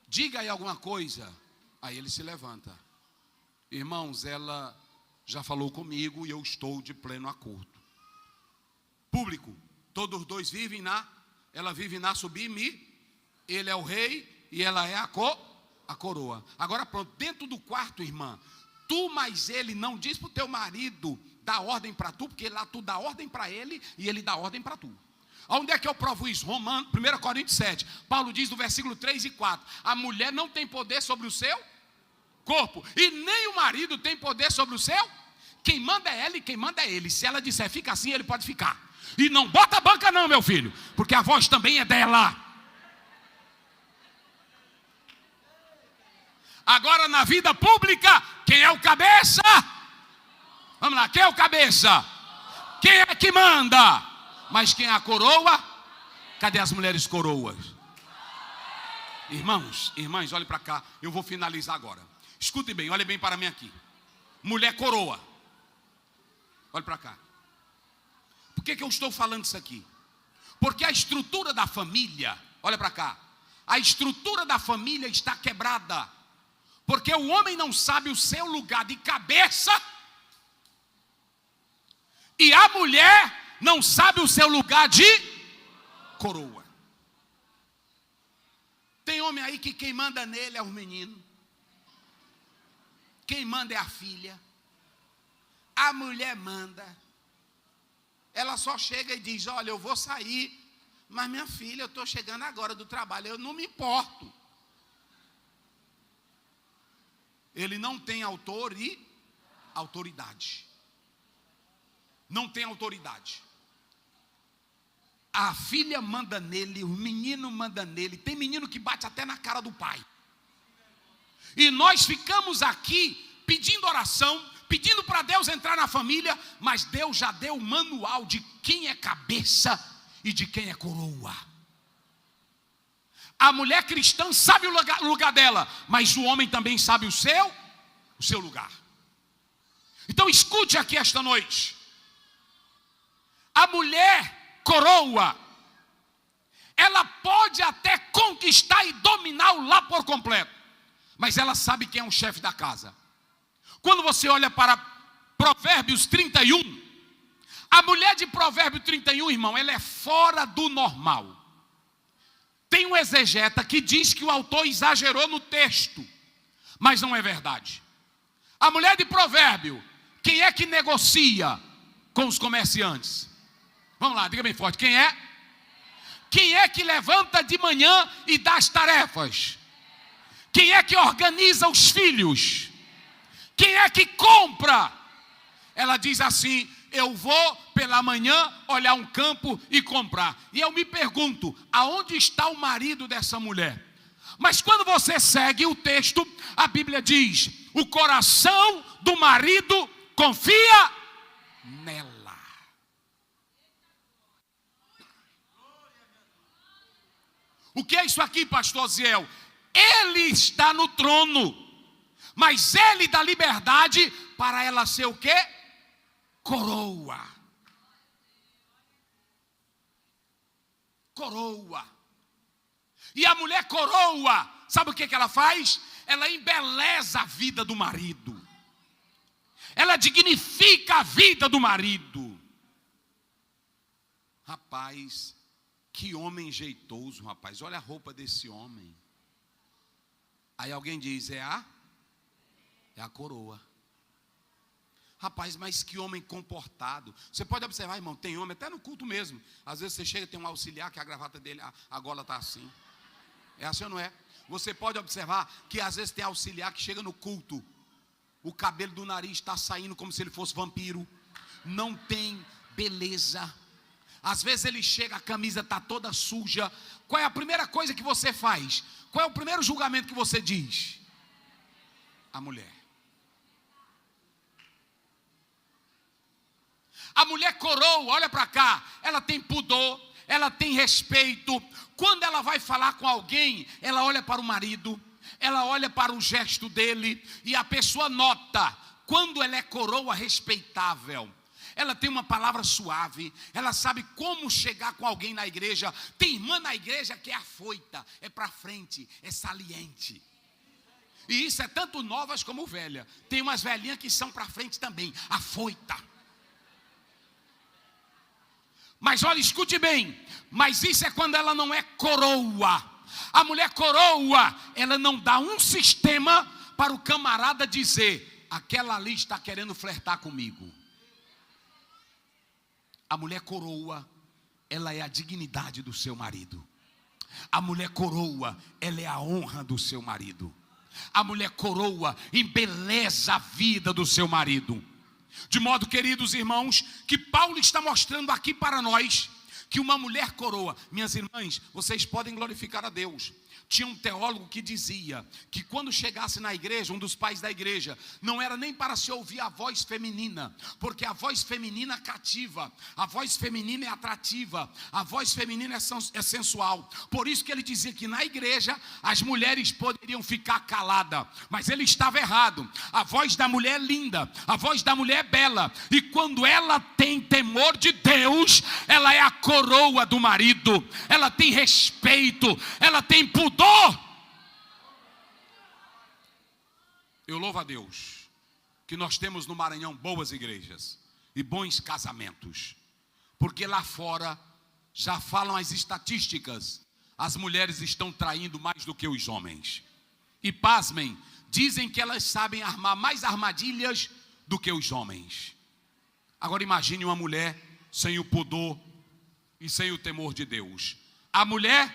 diga aí alguma coisa. Aí ele se levanta. Irmãos, ela já falou comigo e eu estou de pleno acordo. Público, todos os dois vivem ela vive na subir-me, ele é o rei e ela é a coroa. Agora pronto, dentro do quarto, irmã, tu mais ele não diz para o teu marido dar ordem para tu, porque lá tu dá ordem para ele e ele dá ordem para tu. Onde é que eu provo isso? 1 Coríntios 7, Paulo diz no versículo 3 e 4, a mulher não tem poder sobre o seu corpo, e nem o marido tem poder sobre o seu. Quem manda é ela e quem manda é ele. Se ela disser fica assim, ele pode ficar. E não bota a banca não, meu filho, porque a voz também é dela. Agora na vida pública, quem é o cabeça? Vamos lá, quem é o cabeça? Quem é que manda? Mas quem é a coroa? Cadê as mulheres coroas? Irmãos, irmãs, olhem para cá, eu vou finalizar agora. Escutem bem, olhem bem para mim aqui. Mulher coroa. Olha para cá. Por que eu estou falando isso aqui? Porque a estrutura da família, olha para cá, a estrutura da família está quebrada. Porque o homem não sabe o seu lugar de cabeça e a mulher não sabe o seu lugar de coroa. Tem homem aí que quem manda nele é o menino. Quem manda é a filha. A mulher manda. Ela só chega e diz, olha, eu vou sair, mas minha filha, eu estou chegando agora do trabalho, eu não me importo. Ele não tem autoridade. Não tem autoridade. A filha manda nele, o menino manda nele. Tem menino que bate até na cara do pai. E nós ficamos aqui pedindo oração, pedindo para Deus entrar na família, mas Deus já deu o manual de quem é cabeça e de quem é coroa. A mulher cristã sabe o lugar dela, mas o homem também sabe o seu lugar. Então escute aqui esta noite. A mulher coroa, ela pode até conquistar e dominar o lar por completo, mas ela sabe quem é o chefe da casa. Quando você olha para Provérbios 31, a mulher de Provérbio 31, irmão, ela é fora do normal. Tem um exegeta que diz que o autor exagerou no texto, mas não é verdade. A mulher de Provérbio, quem é que negocia com os comerciantes? Vamos lá, diga bem forte, quem é? Quem é que levanta de manhã e dá as tarefas? Quem é que organiza os filhos? Quem é que compra? Ela diz assim, eu vou pela manhã olhar um campo e comprar. E eu me pergunto, aonde está o marido dessa mulher? Mas quando você segue o texto, a Bíblia diz, o coração do marido confia nela. O que é isso aqui, pastor Ziel? Ele está no trono, mas ele dá liberdade para ela ser o quê? Coroa. Coroa. E a mulher coroa, sabe o que ela faz? Ela embeleza a vida do marido. Ela dignifica a vida do marido. Rapaz, que homem jeitoso, rapaz. Olha a roupa desse homem. Aí alguém diz, é a coroa. Rapaz, mas que homem comportado. Você pode observar, irmão, tem homem, até no culto mesmo. Às vezes você chega, tem um auxiliar que a gravata dele, a gola está assim. É assim ou não é? Você pode observar que às vezes tem auxiliar que chega no culto, o cabelo do nariz está saindo como se ele fosse vampiro. Não tem beleza. Às vezes ele chega, a camisa está toda suja. Qual é a primeira coisa que você faz? Qual é o primeiro julgamento que você diz? A mulher. A mulher coroa, olha para cá, ela tem pudor, ela tem respeito. Quando ela vai falar com alguém, ela olha para o marido, ela olha para o gesto dele, e a pessoa nota, quando ela é coroa respeitável, ela tem uma palavra suave, ela sabe como chegar com alguém na igreja. Tem irmã na igreja que é afoita, é para frente, é saliente. E isso é tanto novas como velha. Tem umas velhinhas que são para frente também, afoita. Mas olha, escute bem, mas isso é quando ela não é coroa. A mulher coroa, ela não dá um sistema para o camarada dizer: aquela ali está querendo flertar comigo. A mulher coroa, ela é a dignidade do seu marido. A mulher coroa, ela é a honra do seu marido. A mulher coroa embeleza a vida do seu marido. De modo, queridos irmãos, que Paulo está mostrando aqui para nós que uma mulher coroa. Minhas irmãs, vocês podem glorificar a Deus. Tinha um teólogo que dizia que quando chegasse na igreja, um dos pais da igreja, não era nem para se ouvir a voz feminina, porque a voz feminina cativa, a voz feminina é atrativa, a voz feminina é sensual. Por isso que ele dizia que na igreja as mulheres poderiam ficar caladas, mas ele estava errado. A voz da mulher é linda, a voz da mulher é bela, e quando ela tem temor de Deus, ela é a coroa do marido, ela tem respeito, ela tem pudor. Eu louvo a Deus que nós temos no Maranhão boas igrejas e bons casamentos, porque lá fora já falam as estatísticas, as mulheres estão traindo mais do que os homens. E pasmem, dizem que elas sabem armar mais armadilhas do que os homens. Agora imagine uma mulher sem o pudor e sem o temor de Deus. A mulher,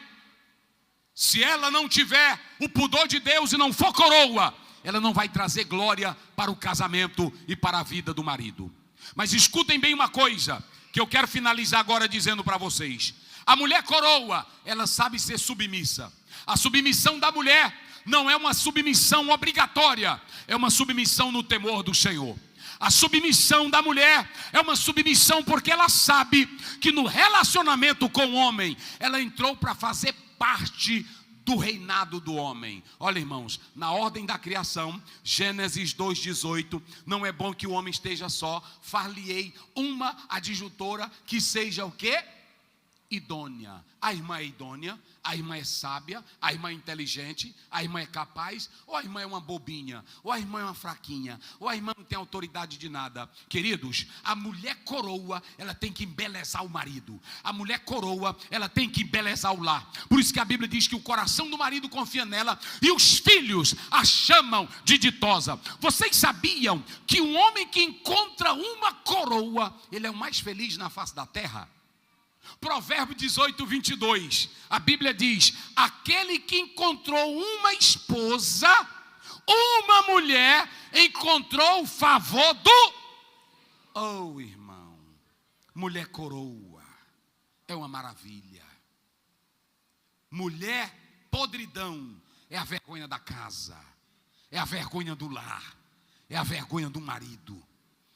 se ela não tiver o pudor de Deus e não for coroa, ela não vai trazer glória para o casamento e para a vida do marido. Mas escutem bem uma coisa, que eu quero finalizar agora dizendo para vocês. A mulher coroa, ela sabe ser submissa. A submissão da mulher não é uma submissão obrigatória, é uma submissão no temor do Senhor. A submissão da mulher é uma submissão porque ela sabe que no relacionamento com o homem, ela entrou para fazer parte do reinado do homem. Olha, irmãos, na ordem da criação, Gênesis 2:18, não é bom que o homem esteja só, far-lhe-ei uma adjuntora que seja o quê? Idônea. A irmã é idônea, a irmã é sábia, a irmã é inteligente, a irmã é capaz, ou a irmã é uma bobinha, ou a irmã é uma fraquinha, ou a irmã não tem autoridade de nada. Queridos, a mulher coroa, ela tem que embelezar o marido. A mulher coroa, ela tem que embelezar o lar. Por isso que a Bíblia diz que o coração do marido confia nela e os filhos a chamam de ditosa. Vocês sabiam que um homem que encontra uma coroa, ele é o mais feliz na face da terra? Provérbio 18:22, a Bíblia diz: aquele que encontrou uma esposa, uma mulher, encontrou o favor do... Oh, irmão, mulher coroa é uma maravilha. Mulher podridão é a vergonha da casa, é a vergonha do lar, é a vergonha do marido.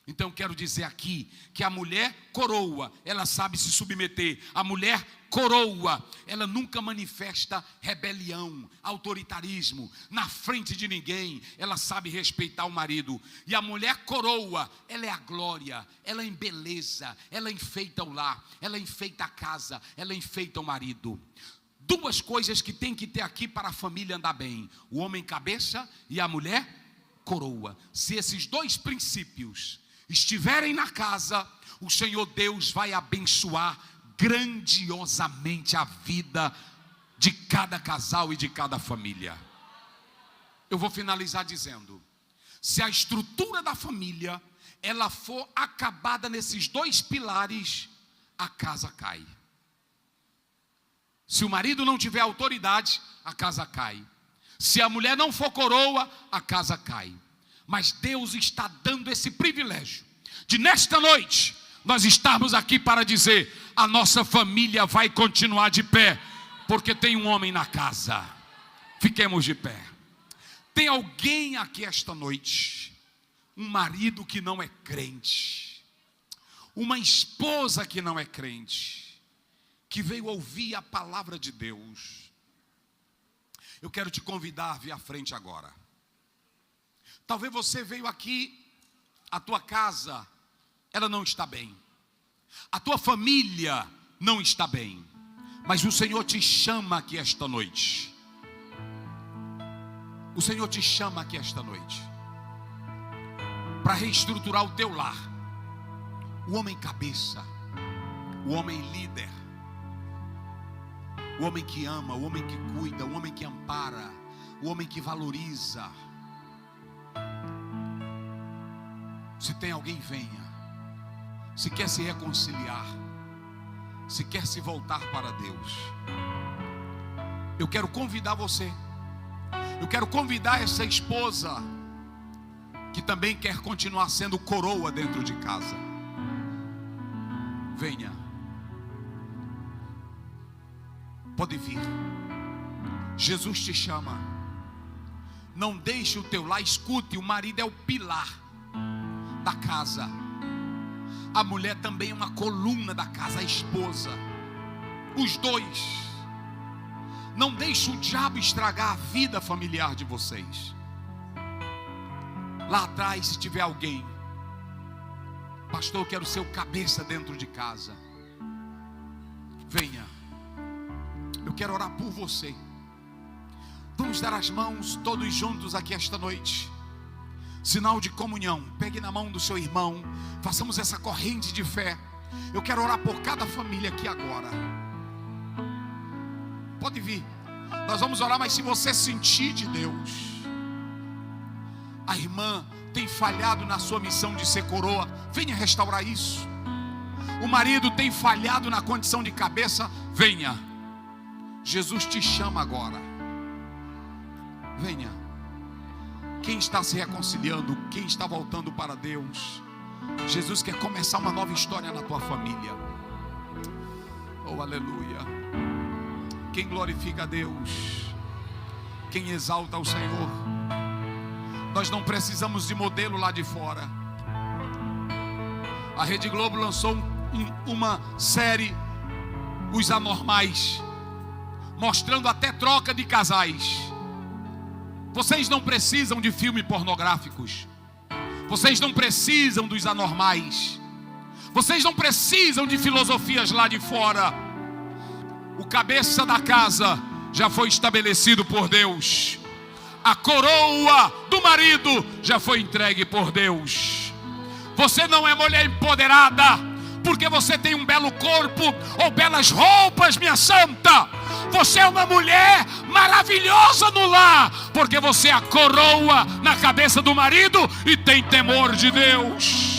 Então quero dizer aqui que a mulher coroa, ela sabe se submeter. A mulher coroa, ela nunca manifesta rebelião, autoritarismo na frente de ninguém. Ela sabe respeitar o marido. E a mulher coroa, ela é a glória, ela embeleza, ela enfeita o lar, ela enfeita a casa, ela enfeita o marido. Duas coisas que tem que ter aqui para a família andar bem: o homem cabeça e a mulher coroa. Se esses dois princípios estiverem na casa, o Senhor Deus vai abençoar grandiosamente a vida de cada casal e de cada família. Eu vou finalizar dizendo: se a estrutura da família ela for acabada nesses dois pilares, a casa cai. Se o marido não tiver autoridade, a casa cai. Se a mulher não for coroa, a casa cai. Mas Deus está dando esse privilégio de nesta noite nós estarmos aqui para dizer: a nossa família vai continuar de pé, porque tem um homem na casa. Fiquemos de pé. Tem alguém aqui esta noite, um marido que não é crente, uma esposa que não é crente, que veio ouvir a palavra de Deus. Eu quero te convidar a vir à frente agora. Talvez você veio aqui, a tua casa, ela não está bem, a tua família não está bem, mas o Senhor te chama aqui esta noite. O Senhor te chama aqui esta noite para reestruturar o teu lar. O homem cabeça, o homem líder, o homem que ama, o homem que cuida, o homem que ampara, o homem que valoriza. Se tem alguém, venha. Se quer se reconciliar, se quer se voltar para Deus, eu quero convidar você. Eu quero convidar essa esposa que também quer continuar sendo coroa dentro de casa. Venha. Pode vir. Jesus te chama. Não deixe o teu lar. Escute, o marido é o pilar da casa. A mulher também é uma coluna da casa, a esposa. Os dois. Não deixe o diabo estragar a vida familiar de vocês. Lá atrás, se tiver alguém, pastor, eu quero ser o cabeça dentro de casa, venha. Eu quero orar por você. Vamos dar as mãos todos juntos aqui esta noite. Sinal de comunhão. Pegue na mão do seu irmão. Façamos essa corrente de fé. Eu quero orar por cada família aqui agora. Pode vir. Nós vamos orar, mas se você sentir de Deus, a irmã tem falhado na sua missão de ser coroa, venha restaurar isso. O marido tem falhado na condição de cabeça, venha. Jesus te chama agora. Venha. Quem está se reconciliando, quem está voltando para Deus, Jesus quer começar uma nova história na tua família. Oh, aleluia. Quem glorifica a Deus, quem exalta o Senhor. Nós não precisamos de modelo lá de fora. A Rede Globo lançou uma série, Os Anormais, mostrando até troca de casais. Vocês não precisam de filmes pornográficos. Vocês não precisam dos anormais. Vocês não precisam de filosofias lá de fora. O cabeça da casa já foi estabelecido por Deus. A coroa do marido já foi entregue por Deus. Você não é mulher empoderada porque você tem um belo corpo ou belas roupas, minha santa. Você é uma mulher maravilhosa no lar porque você é a coroa na cabeça do marido e tem temor de Deus.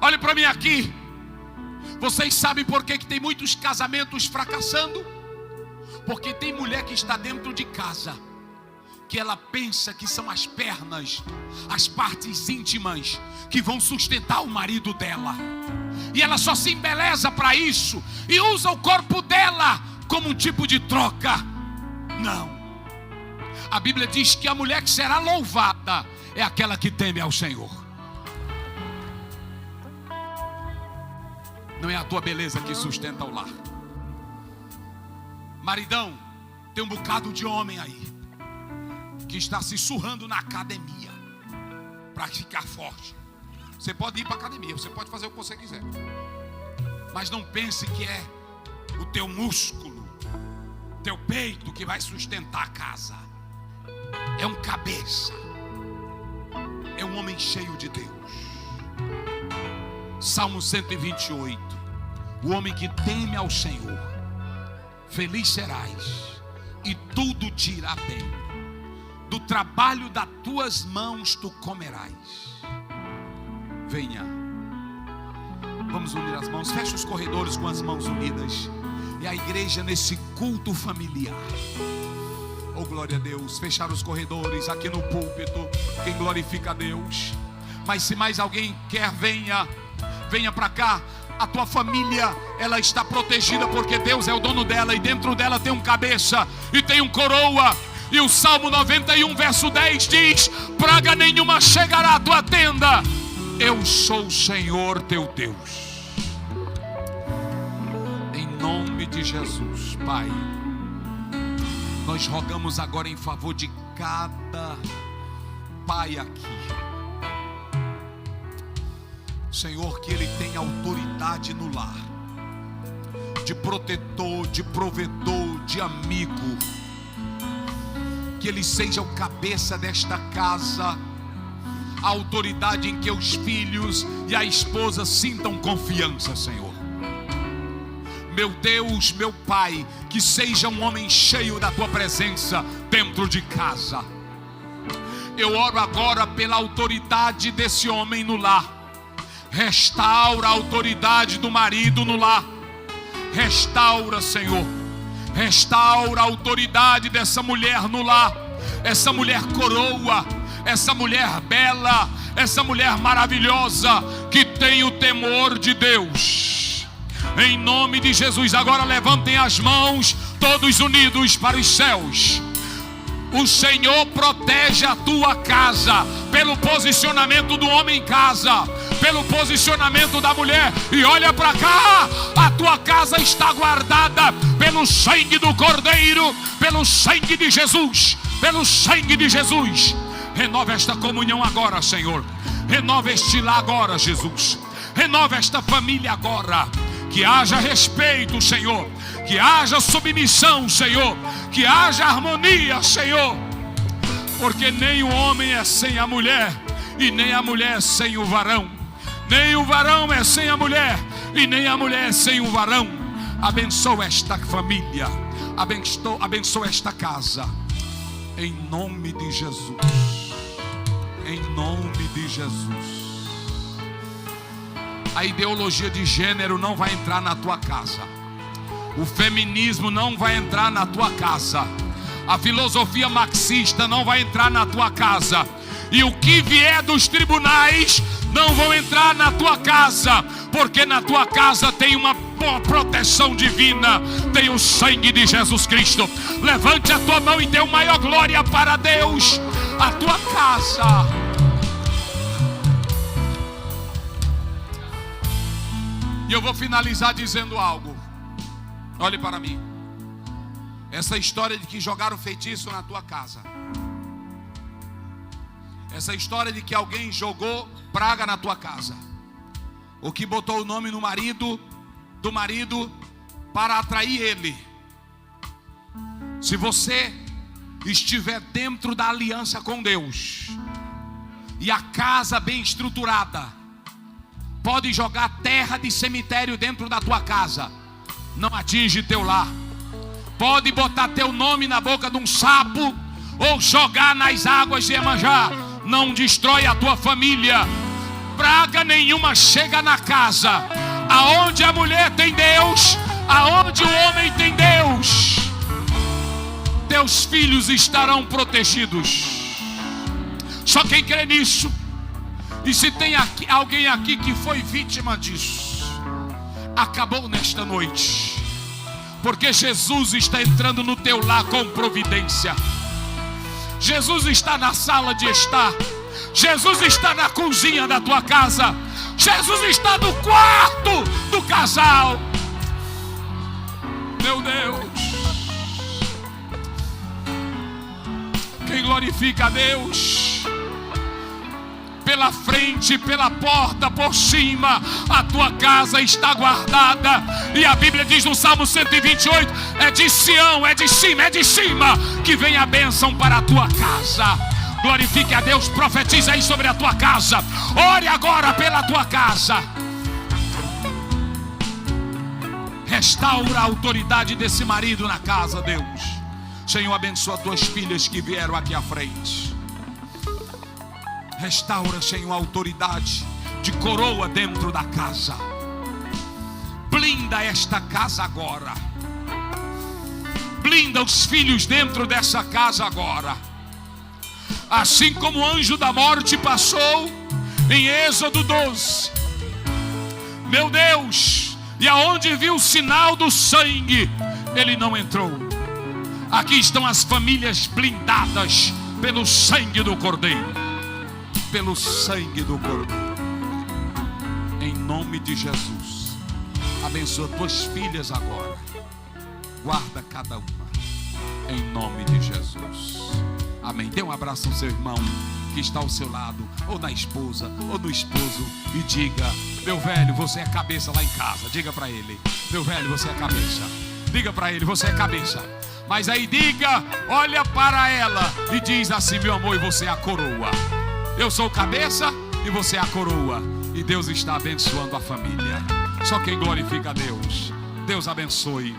Olhe para mim aqui. Vocês sabem por que tem muitos casamentos fracassando? Porque tem mulher que está dentro de casa, que ela pensa que são as pernas, as partes íntimas que vão sustentar o marido dela. E ela só se embeleza para isso e usa o corpo dela como um tipo de troca. Não. A Bíblia diz que a mulher que será louvada é aquela que teme ao Senhor. Não é a tua beleza que sustenta o lar. Maridão, tem um bocado de homem aí que está se surrando na academia para ficar forte. Você pode ir para a academia, você pode fazer o que você quiser, mas não pense que é o teu músculo, teu peito que vai sustentar a casa. É um cabeça, é um homem cheio de Deus. Salmo 128. O homem que teme ao Senhor, feliz serás, e tudo te irá bem. Do trabalho das tuas mãos tu comerás. Venha. Vamos unir as mãos. Feche os corredores com as mãos unidas. E a igreja nesse culto familiar. Oh, glória a Deus. Fechar os corredores aqui no púlpito. Quem glorifica a Deus. Mas se mais alguém quer, venha. Venha para cá. A tua família, ela está protegida porque Deus é o dono dela. E dentro dela tem um cabeça e tem um coroa. E o Salmo 91 verso 10 diz: praga nenhuma chegará à tua tenda. Eu sou o Senhor teu Deus. Em nome de Jesus, Pai, nós rogamos agora em favor de cada pai aqui, Senhor, que ele tenha autoridade no lar. de protetor, de provedor, de amigo. Que Ele seja o cabeça desta casa, a autoridade em que os filhos e a esposa sintam confiança, Senhor. Meu Deus, meu Pai, que seja um homem cheio da Tua presença dentro de casa. Eu oro agora pela autoridade desse homem no lar. Restaura a autoridade do marido no lar. Restaura, Senhor. Restaura a autoridade dessa mulher no lar. Essa mulher coroa, essa mulher bela, essa mulher maravilhosa, que tem o temor de Deus. Em nome de Jesus, agora levantem as mãos, todos unidos para os céus. O Senhor protege a tua casa, pelo posicionamento do homem em casa, pelo posicionamento da mulher. E olha para cá, a tua casa está guardada pelo sangue do Cordeiro, pelo sangue de Jesus, pelo sangue de Jesus. Renova esta comunhão agora, Senhor. Renova este lar agora, Jesus. Renova esta família agora. Que haja respeito, Senhor. Que haja submissão, Senhor. Que haja harmonia, Senhor. Porque nem o homem é sem a mulher, e nem a mulher é sem o varão. Nem o varão é sem a mulher, e nem a mulher é sem o varão. Abençoa esta família. Abençoa esta casa. Em nome de Jesus. Em nome de Jesus. A ideologia de gênero não vai entrar na tua casa. O feminismo não vai entrar na tua casa. A filosofia marxista não vai entrar na tua casa. E o que vier dos tribunais não vão entrar na tua casa. Porque na tua casa tem uma proteção divina. Tem o sangue de Jesus Cristo. Levante a tua mão e dê uma maior glória para Deus. A tua casa. E eu vou finalizar dizendo algo. Olhe para mim. Essa história de que jogaram feitiço na tua casa. Essa história de que alguém jogou praga na tua casa. Ou que botou o nome no marido, do marido, para atrair ele. Se você estiver dentro da aliança com Deus, e a casa bem estruturada, pode jogar terra de cemitério dentro da tua casa, não atinge teu lar. Pode botar teu nome na boca de um sapo, ou jogar nas águas de Iemanjá, não destrói a tua família. Praga nenhuma chega na casa. Aonde a mulher tem Deus, aonde o homem tem Deus, teus filhos estarão protegidos. Só quem crê nisso. E se tem alguém aqui que foi vítima disso, acabou nesta noite. Porque Jesus está entrando no teu lar com providência. Jesus está na sala de estar. Jesus está na cozinha da tua casa. Jesus está no quarto do casal. Meu Deus. Quem glorifica a Deus? Pela frente, pela porta, por cima, a tua casa está guardada. E a Bíblia diz no Salmo 128: é de Sião, é de cima que vem a bênção para a tua casa. Glorifique a Deus, profetiza aí sobre a tua casa. Ore agora pela tua casa. Restaura a autoridade desse marido na casa, Deus. Senhor, abençoa tuas filhas que vieram aqui à frente. Restaura, Senhor, a autoridade de coroa dentro da casa. Blinda esta casa agora. Blinda os filhos dentro dessa casa agora. Assim como o anjo da morte passou em Êxodo 12. Meu Deus, e aonde viu o sinal do sangue, ele não entrou. Aqui estão as famílias blindadas pelo sangue do Cordeiro. Pelo sangue do Cordeiro. Em nome de Jesus. Abençoa tuas filhas agora. Guarda cada uma. Em nome de Jesus. Amém. Dê um abraço ao seu irmão. que está ao seu lado, ou na esposa, ou no esposo, e diga: meu velho, você é cabeça lá em casa. Diga para ele: meu velho, você é cabeça. Diga para ele: você é cabeça. Mas aí diga, olha para ela e diz assim: meu amor, e você é a coroa. Eu sou cabeça e você é a coroa. E Deus está abençoando a família. Só quem glorifica a Deus. Deus abençoe,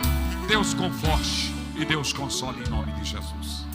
Deus conforte e Deus console em nome de Jesus.